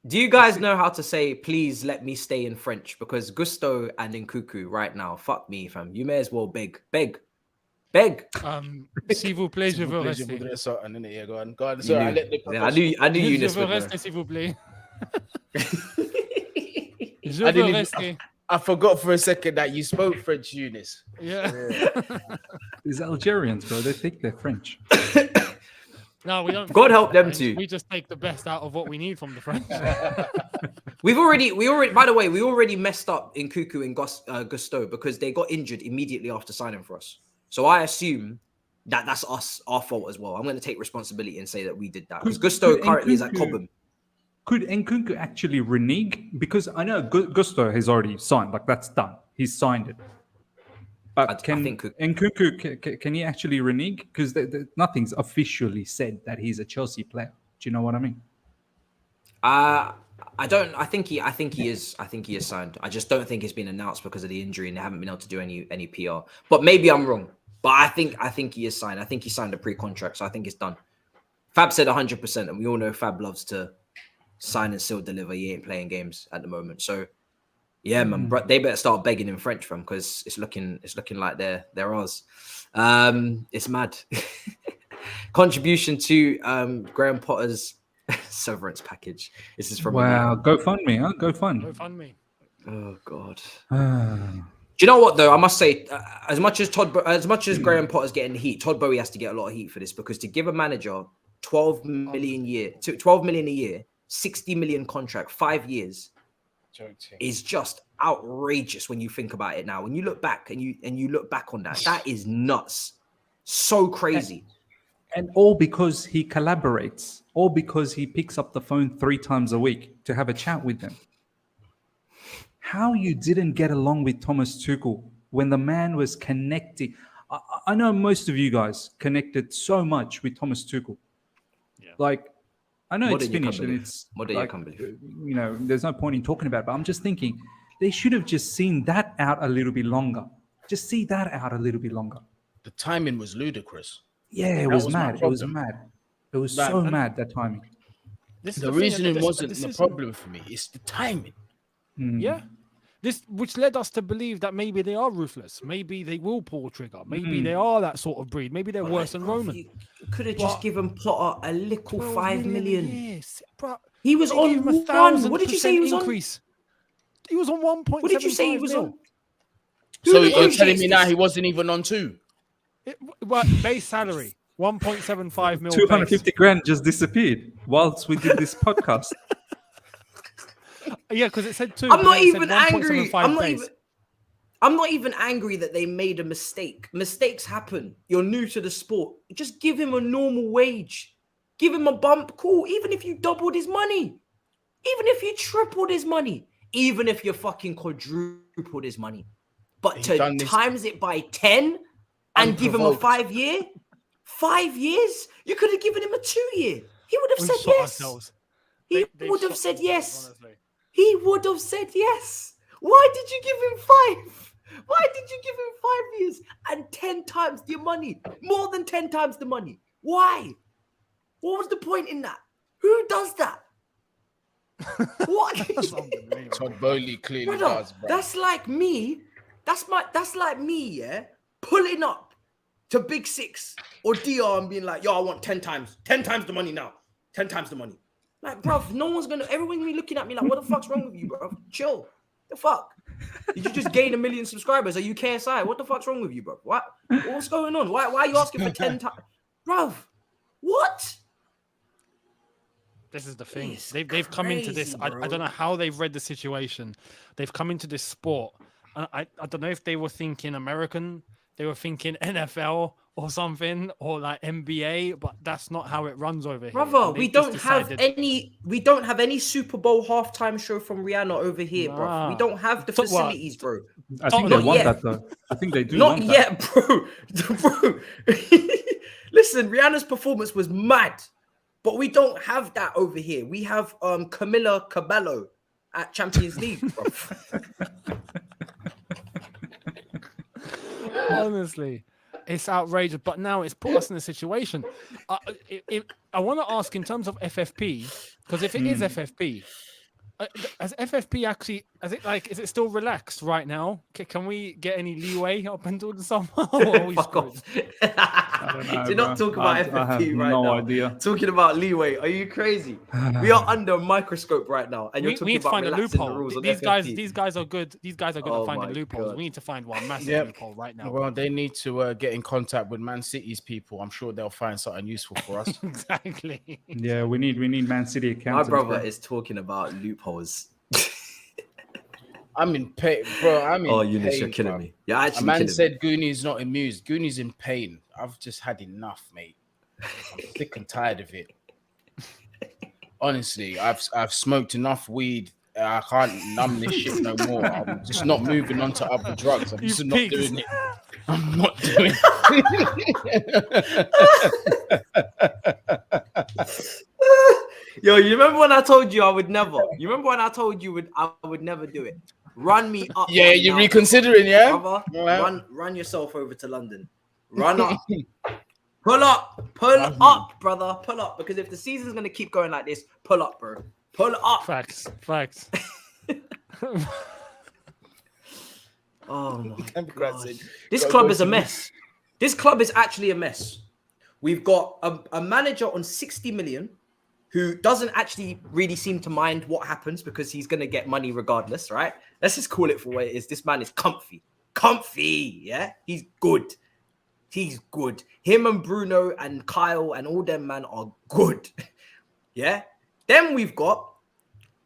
Do you guys know how to say, please let me stay in French? Because Gusto and Nkuku right now, fuck me, fam. You may as well beg. S'il vous plaît, je veux rester. Yeah, go on. So I let the I knew Je Younes veux would know. rester, s'il vous plaît. Je veux rester. I forgot for a second that you spoke French, Younes. Yeah. These Algerians, bro, they think they're French. No, we don't. God help them French. too. We just take the best out of what we need from the French. We already, by the way, we already messed up in Nkuku and Gusto because they got injured immediately after signing for us. So I assume that that's our fault as well. I'm going to take responsibility and say that we did that because Gusto currently is at Cobham. Could Nkunku actually renege? Because I know Gusto has already signed. Like that's done. He's signed it. But I think Nkunku, can he actually renege? Because nothing's officially said that he's a Chelsea player. Do you know what I mean? I don't. I think he is. I think he is signed. I just don't think it's been announced because of the injury and they haven't been able to do any PR. But maybe I'm wrong. But I think he is signed. I think he signed a pre-contract, so I think it's done. Fab said 100%, and we all know Fab loves to sign and still deliver. He ain't playing games at the moment, so yeah, man. But they better start begging in French from because it's looking like they're ours. It's mad. Contribution to Graham Potter's severance package. This is from GoFundMe, huh? GoFundMe. Oh God. Do you know what though? I must say, as much as Graham Potter's getting heat, Todd Boehly has to get a lot of heat for this because to give a manager 12 million a year, 60 million contract, 5 years, is just outrageous when you think about it now. When you look back and you look back on that is nuts. So crazy. And all because he collaborates, all because he picks up the phone 3 times a week to have a chat with them. How you didn't get along with Thomas Tuchel when the man was connecting. I know most of you guys connected so much with Thomas Tuchel. Yeah. Like, I know it's finished and it's like, you know, there's no point in talking about it, but I'm just thinking they should have just seen that out a little bit longer. Just see that out a little bit longer. The timing was ludicrous. Yeah, it was mad. It was mad. It was so mad, that timing. The reasoning wasn't the problem for me. It's the timing. Yeah. which led us to believe that maybe they are ruthless. Maybe they will pull trigger. Maybe they are that sort of breed. Maybe they're worse than Roman. You could have just given Potter a little 5 million. Yes, bro. He was on 1. What did you say he was increase. He was on 1.75. What did you say he was on? So you're telling me now he wasn't even on 2? Base salary 1.75 mil. 250 grand just disappeared whilst we did this podcast. Yeah, because it said 2. I'm not even angry. I'm not even angry that they made a mistake. Mistakes happen. You're new to the sport. Just give him a normal wage. Give him a bump. Cool. Even if you doubled his money. Even if you tripled his money. Even if you fucking quadrupled his money. But to times it by 10 and give him a 5 year? 5 years? You could have given him a 2 year. He would have said yes. He would have said yes. Honestly. He would have said yes. Why did you give him 5? Why did you give him 5 years and 10 times the money? More than 10 times the money. Why? What was the point in that? Who does that? What? Todd Boehly clearly does, bro. That's like me. That's like me, yeah, pulling up to Big Six or DR and being like, yo, I want 10 times the money now. 10 times the money. Like, bruv, everyone's gonna be looking at me like, what the fuck's wrong with you, bro? Chill. The fuck? Did you just gain 1 million subscribers? Are you KSI? What the fuck's wrong with you, bro? What's going on? Why are you asking for 10 times? Bruv, what? This is the thing. They've come into this. I don't know how they've read the situation. They've come into this sport. And I don't know if they were thinking American, they were thinking NFL or something, or like NBA, but that's not how it runs over here. Brother, we don't have any Super Bowl halftime show from Rihanna over here, bro. We don't have the facilities, bro. I think they want that though. I think they do. Not yet, bro. Bro. Listen, Rihanna's performance was mad, but we don't have that over here. We have Camila Cabello at Champions League, bro. Honestly, it's outrageous. But now it's put us in a situation. I want to ask in terms of FFP, because if it is FFP, has FFP actually, is it still relaxed right now? Can we get any leeway up until the summer? Fuck off. Do not talk about FFP right now. No idea. Talking about leeway. Are you crazy? We are under a microscope right now, and you're talking about relaxing the rules on FFP. These guys are good. These guys are good at finding loopholes. God. We need to find one massive loophole right now. Well, they need to get in contact with Man City's people. I'm sure they'll find something useful for us. Exactly. Yeah, we need Man City accountants. My brother is talking about loopholes. I'm in pain, bro. Younes, you're killing me. Yeah, actually, a man said Goonie's not amused. Goonie's in pain. I've just had enough, mate. I'm sick and tired of it. Honestly, I've smoked enough weed. I can't numb this shit no more. I'm just not moving on to other drugs. I'm just not doing it. I'm not doing it. Yo, you remember when I told you I would never? You remember when I told you I would never do it? Run me up. Yeah, right you're now, reconsidering, yeah? Brother, run yourself over to London. Run up. Pull up, brother. Pull up. Because if the season's gonna keep going like this, pull up, bro. Pull up. Facts. Oh my God. This club is a mess. This club is actually a mess. We've got a manager on 60 million who doesn't actually really seem to mind what happens because he's going to get money regardless, right? Let's just call it for what it is. This man is comfy. Yeah? He's good. Him and Bruno and Kyle and all them, man, are good. Yeah? Then we've got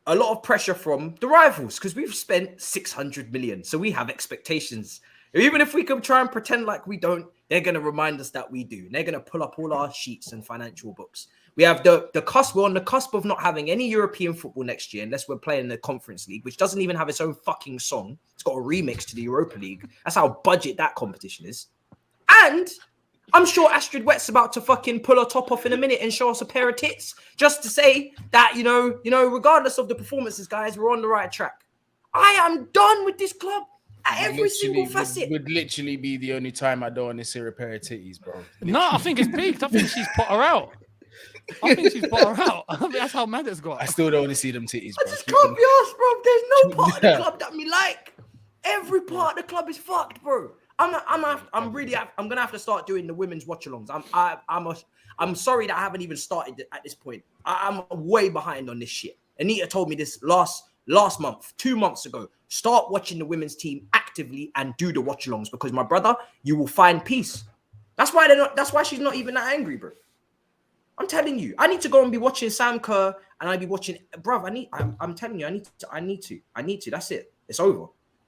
a lot of pressure from the rivals because we've spent 600 million. So we have expectations. Even if we can try and pretend like we don't, they're going to remind us that we do. And they're going to pull up all our sheets and financial books. We have the cusp. We're on the cusp of not having any European football next year unless we're playing the Conference League, which doesn't even have its own fucking song. It's got a remix to the Europa League. That's how budget that competition is. And I'm sure Astrid Wett's about to fucking pull her top off in a minute and show us a pair of tits just to say that, you know, regardless of the performances, guys, we're on the right track. I am done with this club. Every single facet would literally be the only time I don't want to see a pair of titties, bro. Literally. No, I think it's peaked. I think she's put her out. I think she's bought her out. I think that's how mad it's got. I still don't want to see them titties, I bro. just Keep can't them- be asked, bro. There's no part of the club that me like. Every part of the club is fucked, bro. I'm gonna have to start doing the women's watch-alongs. I'm sorry that I haven't even started at this point. I'm way behind on this shit. Anita told me this last month, 2 months ago. Start watching the women's team actively and do the watch-alongs, because my brother, you will find peace. That's why she's not even that angry, bro. I'm telling you, I need to go and be watching Sam Kerr, and I'll be watching, bruv. I'm telling you, I need to. That's it. It's over.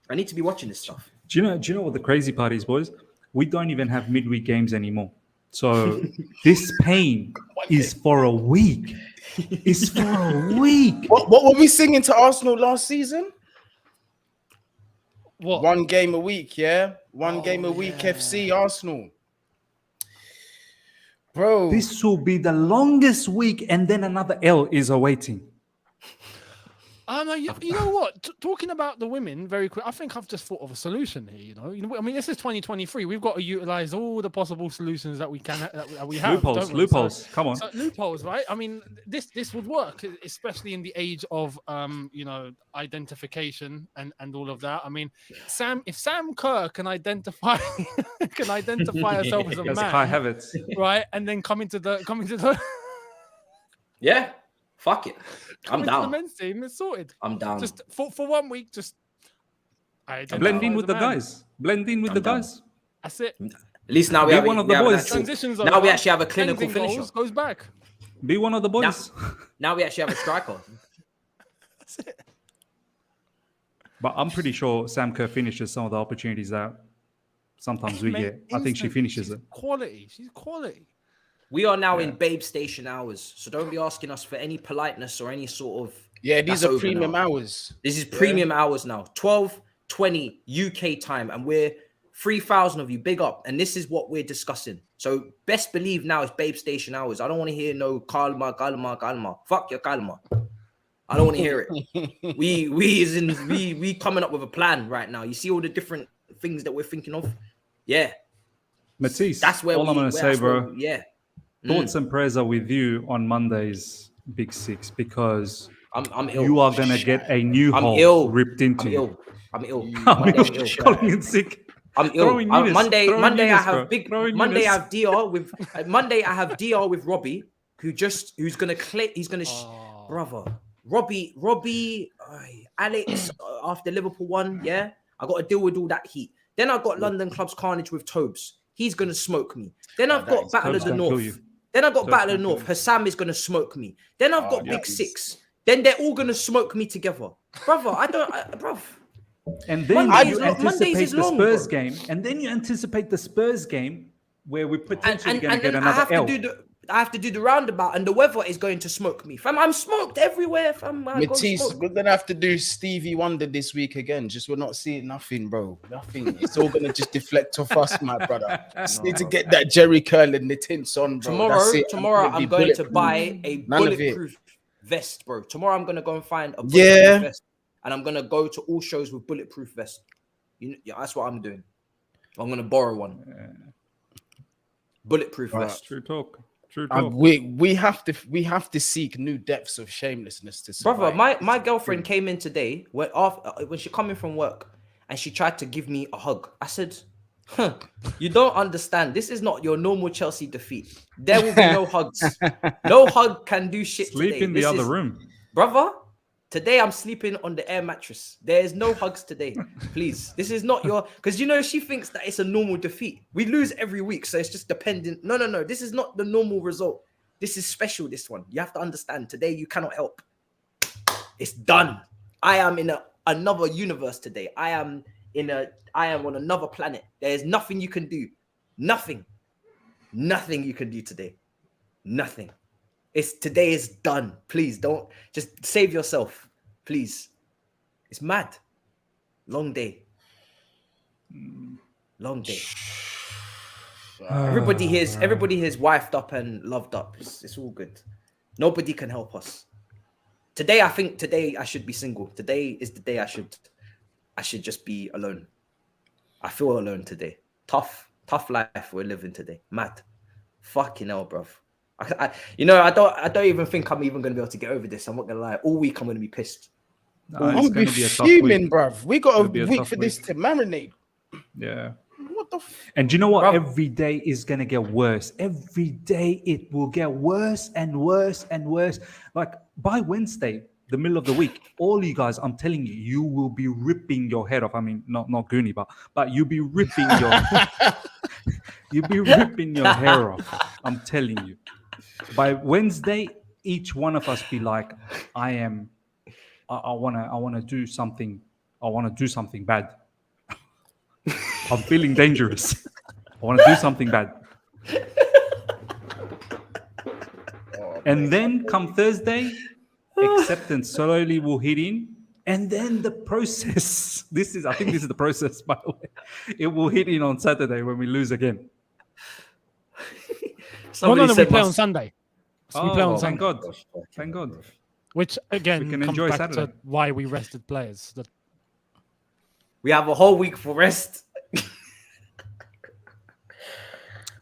I need to be watching this stuff. Do you know what the crazy part is, boys? We don't even have midweek games anymore. So this pain is for a week. It's for a week. What were we singing to Arsenal last season? What? One game a week, yeah? One game a week, FC Arsenal. Bro. This will be the longest week, and then another L is awaiting. You know what? Talking about the women very quick, I think I've just thought of a solution here. You know, I mean, this is 2023. We've got to utilize all the possible solutions that we can that we have. Loopholes. Come on. So loopholes, right? I mean, this would work, especially in the age of identification and all of that. I mean, if Sam Kerr can identify herself as a man, high habits, right, and then come into the Yeah. Fuck it. I'm down. The men's team is sorted. I'm down. Just for 1 week, just blend in with the guys. Blend in with the guys. That's it. At least now we have one of the boys. Transitions. Now we actually have a clinical finisher. Goes back. Be one of the boys. Now we actually have a striker. That's it. But I'm pretty sure Sam Kerr finishes some of the opportunities that sometimes we get. I think she finishes it. Quality. She's quality. We are now in babe station hours, so don't be asking us for any politeness or any sort of. Yeah, these are premium hours. This is premium hours now. 12:20 UK time, and we're 3,000 of you. Big up, and this is what we're discussing. So best believe now is babe station hours. I don't want to hear no kalma. Fuck your kalma. I don't want to hear it. We coming up with a plan right now. You see all the different things that we're thinking of. Yeah, Matisse. that's where all I'm gonna say, bro. Yeah. Thoughts and prayers are with you on Monday's Big Six, because I'm ill. you are gonna get a new I'm hole ill. ripped into I'm you. ill. I'm ill. I'm Monday, calling in sick. I'm ill. Younes. Monday I Younes, have bro. big. Throw in Monday I Younes. have DR with. Monday I have DR with Robbie, who's gonna click. He's gonna, brother. Robbie, Alex after Liverpool won. Yeah, I got to deal with all that heat. Then I've got London Clubs Carnage with Thabz. He's gonna smoke me. Then I've got Battle of the North. Then I've got Battle of the North. Hassam is gonna smoke me. Then I've got Big Six. Then they're all gonna smoke me together, brother. Bruv. And then Mondays you long, anticipate Mondays is the long, Spurs bro. game, and then you anticipate the Spurs game where we're potentially going to get then another L. I have to do the roundabout, and the weather is going to smoke me. Fam, I'm smoked everywhere. Fam, Matisse, we're gonna have to do Stevie Wonder this week again. Just we're not seeing nothing, bro. Nothing. It's all gonna just deflect off us, my brother. Just need to get that Jerry curl and the tints on, bro. Tomorrow I'm going to buy a bulletproof vest, bro. Tomorrow I'm gonna go and find a bulletproof vest, and I'm gonna go to all shows with bulletproof vest. That's what I'm doing. I'm gonna borrow one. Bulletproof vest. True talk. We have to seek new depths of shamelessness to survive. Brother, my girlfriend came in today when she coming from work, and she tried to give me a hug. I said, you don't understand. This is not your normal Chelsea defeat. There will be no hugs. No hug can do shit. Sleep today. in the other room, brother. Today I'm sleeping on the air mattress. There is no hugs today. Please. This is not your, because she thinks that it's a normal defeat. We lose every week, so it's just dependent. No. This is not the normal result. This is special, this one. You have to understand. Today you cannot help. It's done. I am in another universe today. I am on another planet. There is nothing you can do. Nothing you can do today. Nothing. Today is done. Please don't just save yourself. Please. It's mad. Long day. Everybody here's wifed up and loved up. It's all good. Nobody can help us. Today I should be single. Today is the day I should just be alone. I feel alone today. Tough life we're living today. Mad. Fucking hell, bruv. I don't even think I'm even going to be able to get over this. I'm not going to lie. All week I'm going to be pissed. No, I'm it's gonna be going to be a tough week. fuming, bruv. We got a It'll be a week tough for this week. to marinate. Yeah. What the? And you know what? Bruv. Every day is going to get worse. Every day it will get worse and worse and worse. Like by Wednesday, the middle of the week, all you guys, I'm telling you, you will be ripping your head off. I mean, not Goonie, but you'll be ripping your hair off. I'm telling you. By Wednesday, each one of us be like, I wanna do something. I want to do something bad. I'm feeling dangerous. I want to do something bad. And then come Thursday, acceptance slowly will hit in. And then the process, I think this is the process, by the way. It will hit in on Saturday when we lose again. No, we said play on Sunday. So we play on thank Sunday. God. Thank God. Which again We can comes enjoy back Saturday. to why we rested players. we have a whole week for rest.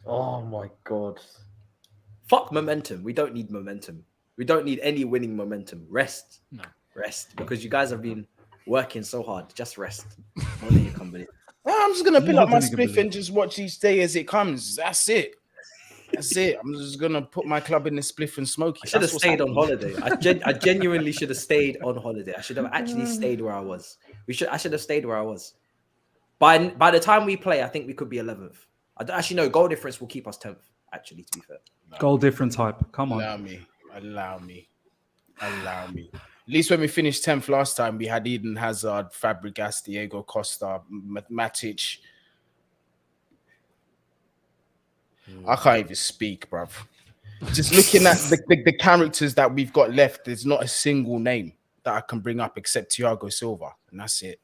Oh my God. Fuck momentum. We don't need momentum. We don't need any winning momentum. Rest. No. Rest. Because you guys have been working so hard. Just rest. More than you can believe. I'm just gonna pill up my More than you can spliff and just watch each day as it comes. That's it. That's it. I'm just gonna put my club in the spliff and smoke it. I should have That's what's stayed on happening. holiday. I genuinely should have stayed on holiday. I should have actually stayed where I was. I should have stayed where I was. By the time we play, I think we could be 11th. I don't actually know. Goal difference will keep us 10th. Actually, to be fair. Goal difference hype. Come on. Allow me. At least when we finished 10th last time, we had Eden Hazard, Fabregas, Diego Costa, Matisse. I can't even speak, bruv. Just looking at the characters that we've got left, there's not a single name that I can bring up except Thiago Silva, and that's it.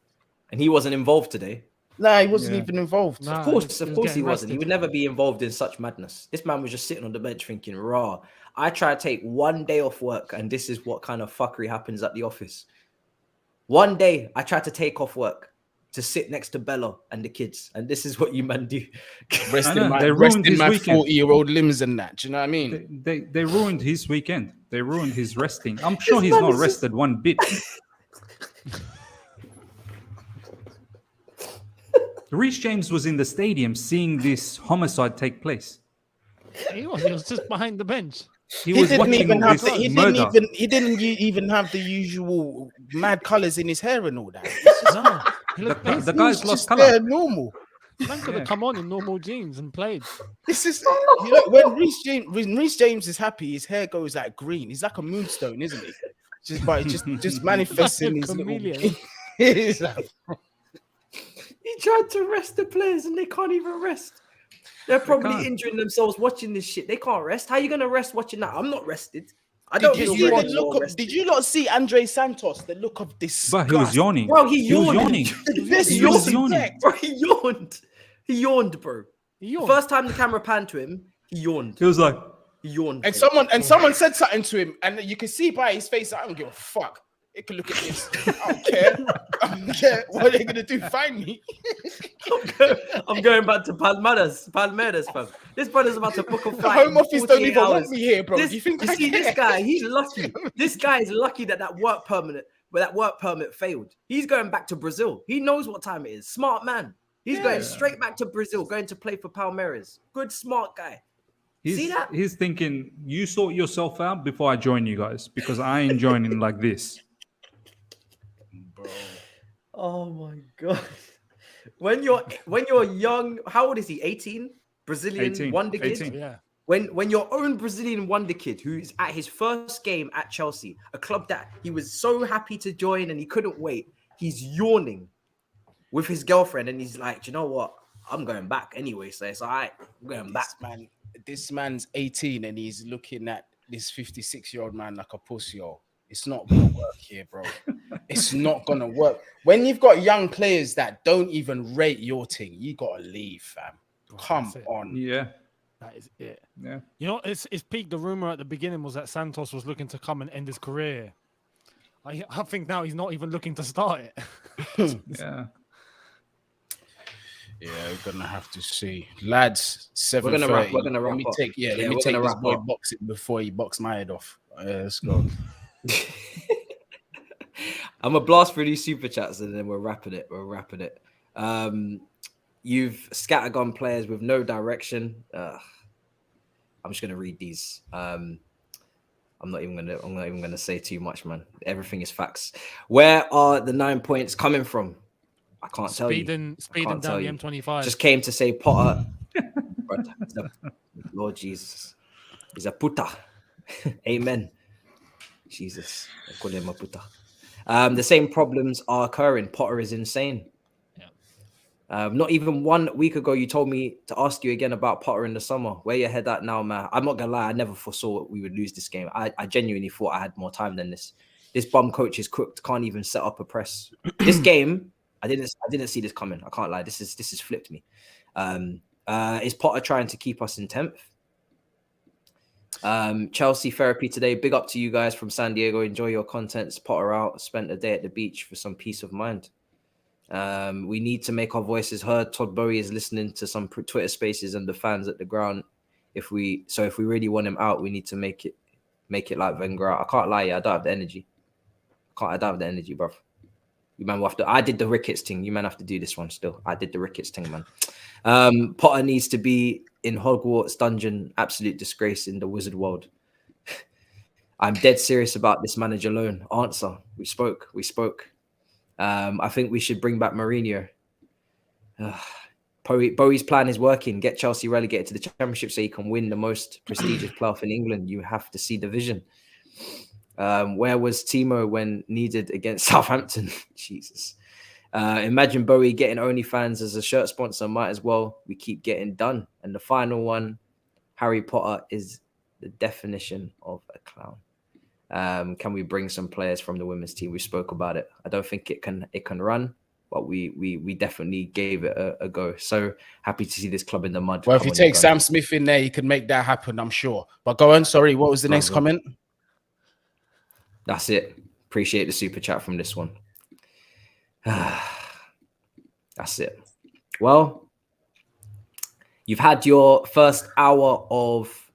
And he wasn't involved today. Nah, he wasn't even involved. Nah, Of course he getting wasn't. He rested. would never be involved in such madness. This man was just sitting on the bench thinking, raw. I try to take one day off work, and this is what kind of fuckery happens at the office. One day, I tried to take off work to sit next to Bella and the kids, and this is what you man do. Resting my ruined his weekend. 40-year-old limbs and that. Do you know what I mean? They ruined his weekend. They ruined his resting. I'm sure This he's man not is rested one bit. Reece James was in the stadium seeing this homicide take place. He was just behind the bench. He was didn't watching even have this he murder. didn't even have the usual mad colors in his hair and all that. No, he looked The basic. guy's It's lost just color. there, normal. Man could have come on in normal jeans and played. This is when Reece James is happy, his hair goes like green. He's like a moonstone, isn't he? Just manifesting his little. Chameleon. He's like, He tried to rest the players, and they can't even rest. They're probably can't. injuring themselves watching this shit. They can't rest. How are you gonna rest watching that? I'm not rested. I don't Did feel you, very the look well of, rested. did you not see Andre Santos? The look of disgust. But he was yawning. Bro, he was yawned. yawning. This He was yawned. yawning. Bro, he yawned. He yawned, bro. He yawned. First time the camera panned to him, he yawned. He was like, He yawned. And bro. someone said something to him, and you can see by his face, I don't give a fuck. It can look at this. I don't care. I don't care. What are they gonna do? Find me? I'm going back to Palmeiras, fam. This brother's about to book a The flight. Home Office don't even want me here, bro. This, Do you think you I see, care? this guy, he's lucky. This guy is lucky that work permit failed. He's going back to Brazil. He knows what time it is. Smart man. He's going straight back to Brazil, going to play for Palmeiras. Good, smart guy. See that? He's thinking, you sort yourself out before I join you guys, because I ain't joining like this. Bro. Oh my god. When you're young, how old is he? 18? Brazilian 18, wonder kid? 18. Yeah. When your own Brazilian wonder kid, who's at his first game at Chelsea, a club that he was so happy to join and he couldn't wait, he's yawning with his girlfriend, and he's like, "Do you know what? I'm going back anyway, so it's all right. I'm going back." This man's 18 and he's looking at this 56-year-old man like a pussy. It's not gonna work here, bro. It's not gonna work. When you've got young players that don't even rate your thing, you gotta leave, fam. Come on. Yeah. That is it. Yeah. You know, it's peaked. The rumor at the beginning was that Santos was looking to come and end his career. I think now he's not even looking to start it. Yeah. Yeah, we're gonna have to see, lads. We're gonna wrap. 7:30. We're gonna Let wrap me up. take. Yeah, let me we're take gonna this wrap boy up. boxing before he box my head off. Let's go. I'm gonna blast through these super chats and then we're wrapping it. You've scattergun players with no direction. I'm just gonna read these. I'm not even gonna say too much, man. Everything is facts. Where are the 9 points coming from? I can't tell you. Speeding down the M25. Just came to say Potter. Lord Jesus, he's a puta. Amen. Jesus, I call him a puta. The same problems are occurring. Potter is insane. Yeah. Not even 1 week ago, you told me to ask you again about Potter in the summer. Where your head at now, man? I'm not gonna lie, I never foresaw we would lose this game. I genuinely thought I had more time than this. This bum coach is cooked. Can't even set up a press. This game, I didn't see this coming. I can't lie. This has flipped me. Is Potter trying to keep us in 10th? Chelsea therapy today. Big up to you guys from San Diego. Enjoy your contents. Potter out. Spent a day at the beach for some peace of mind. We need to make our voices heard. Todd Boehly is listening to some Twitter spaces and the fans at the ground. If we really want him out, we need to make it like Wenger out. I can't lie, I don't have the energy. I don't have the energy, bro. You man will have to. I did the Ricketts thing. You man have to do this one still. I did the Ricketts thing, man. Potter needs to be in Hogwarts dungeon. Absolute disgrace in the wizard world. I'm dead serious about this manager loan. Answer. We spoke. I think we should bring back Mourinho. Boehly's plan is working. Get Chelsea relegated to the Championship so he can win the most prestigious playoff in England. You have to see the vision. Where was Timo when needed against Southampton? Jesus. Imagine Boehly getting OnlyFans as a shirt sponsor. Might as well. We keep getting done. And the final one, Harry Potter is the definition of a clown. Can we bring some players from the women's team? We spoke about it. I don't think it can run, but we definitely gave it a go. So happy to see this club in the mud. Well, if you take Sam Smith in there, you can make that happen, I'm sure. But go on. Sorry, what was the next comment? That's it. Appreciate the super chat from this one. That's it. Well, you've had your first hour of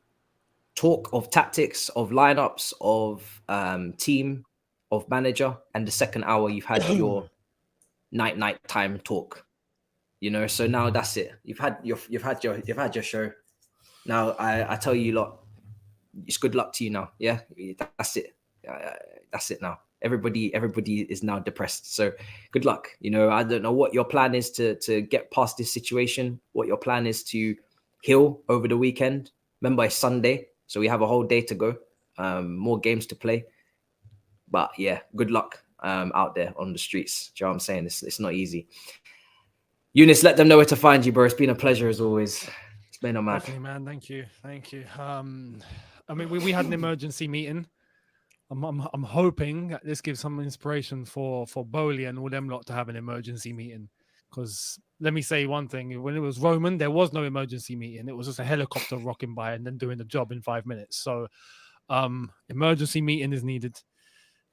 talk, of tactics, of lineups, of team, of manager, and the second hour you've had your night time talk. You know, so now that's it. You've had your show. Now I tell you lot, it's good luck to you now. Yeah, that's it. That's it now. Everybody is now depressed. So good luck. You know, I don't know what your plan is to get past this situation. What your plan is to heal over the weekend. Remember, it's Sunday, so we have a whole day to go. More games to play. But yeah, good luck out there on the streets. Do you know what I'm saying? It's not easy. Younes, let them know where to find you, bro. It's been a pleasure as always. It's been a mad. Definitely, man. Thank you. I mean, we had an emergency meeting. I'm hoping that this gives some inspiration for Boehly and all them lot to have an emergency meeting. Because let me say one thing: when it was Roman, there was no emergency meeting. It was just a helicopter rocking by and then doing the job in 5 minutes. So, emergency meeting is needed.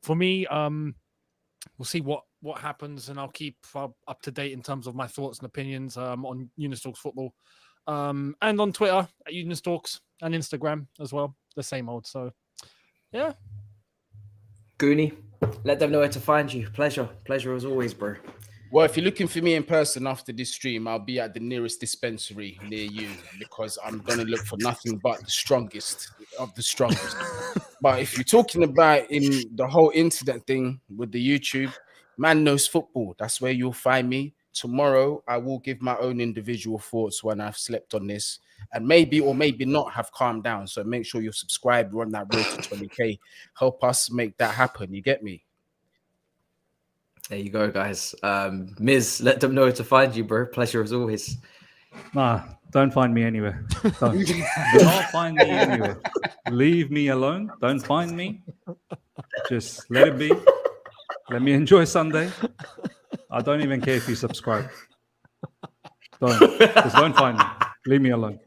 For me, we'll see what happens, and I'll keep up to date in terms of my thoughts and opinions on Younes Talks Football, and on Twitter at Younes Talks and Instagram as well. The same old. So, yeah. Goonie, let them know where to find you. Pleasure as always, bro. Well, if you're looking for me in person after this stream, I'll be at the nearest dispensary near you because I'm going to look for nothing but the strongest of the strongest. But if you're talking about in the whole internet thing with the YouTube, Man Knows Football, that's where you'll find me. Tomorrow, I will give my own individual thoughts when I've slept on this and maybe or maybe not have calmed down. So make sure you're subscribed. We're on that road to 20K. Help us make that happen. You get me? There you go, guys. Miz, let them know where to find you, bro. Pleasure as always. Nah, don't find me anywhere. Don't. Do not find me anywhere. Leave me alone. Don't find me. Just let it be. Let me enjoy Sunday. I don't even care if you subscribe. Just don't find me. Leave me alone.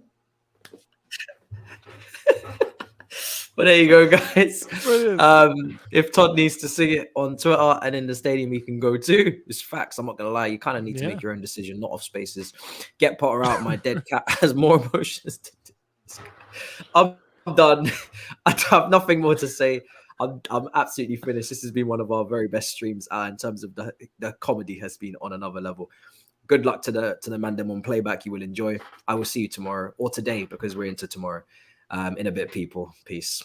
But there you go, guys. Brilliant. If Todd needs to sing it on Twitter and in the stadium, he can go too. It's facts. I'm not gonna lie. You kind of need to make your own decision, not off spaces. Get Potter out. My dead cat has more emotions. I'm done. I have nothing more to say. I'm absolutely finished. This has been one of our very best streams in terms of the comedy has been on another level. Good luck to the man them on playback. You will enjoy. I will see you tomorrow or today because we're into tomorrow. In a bit, people. Peace.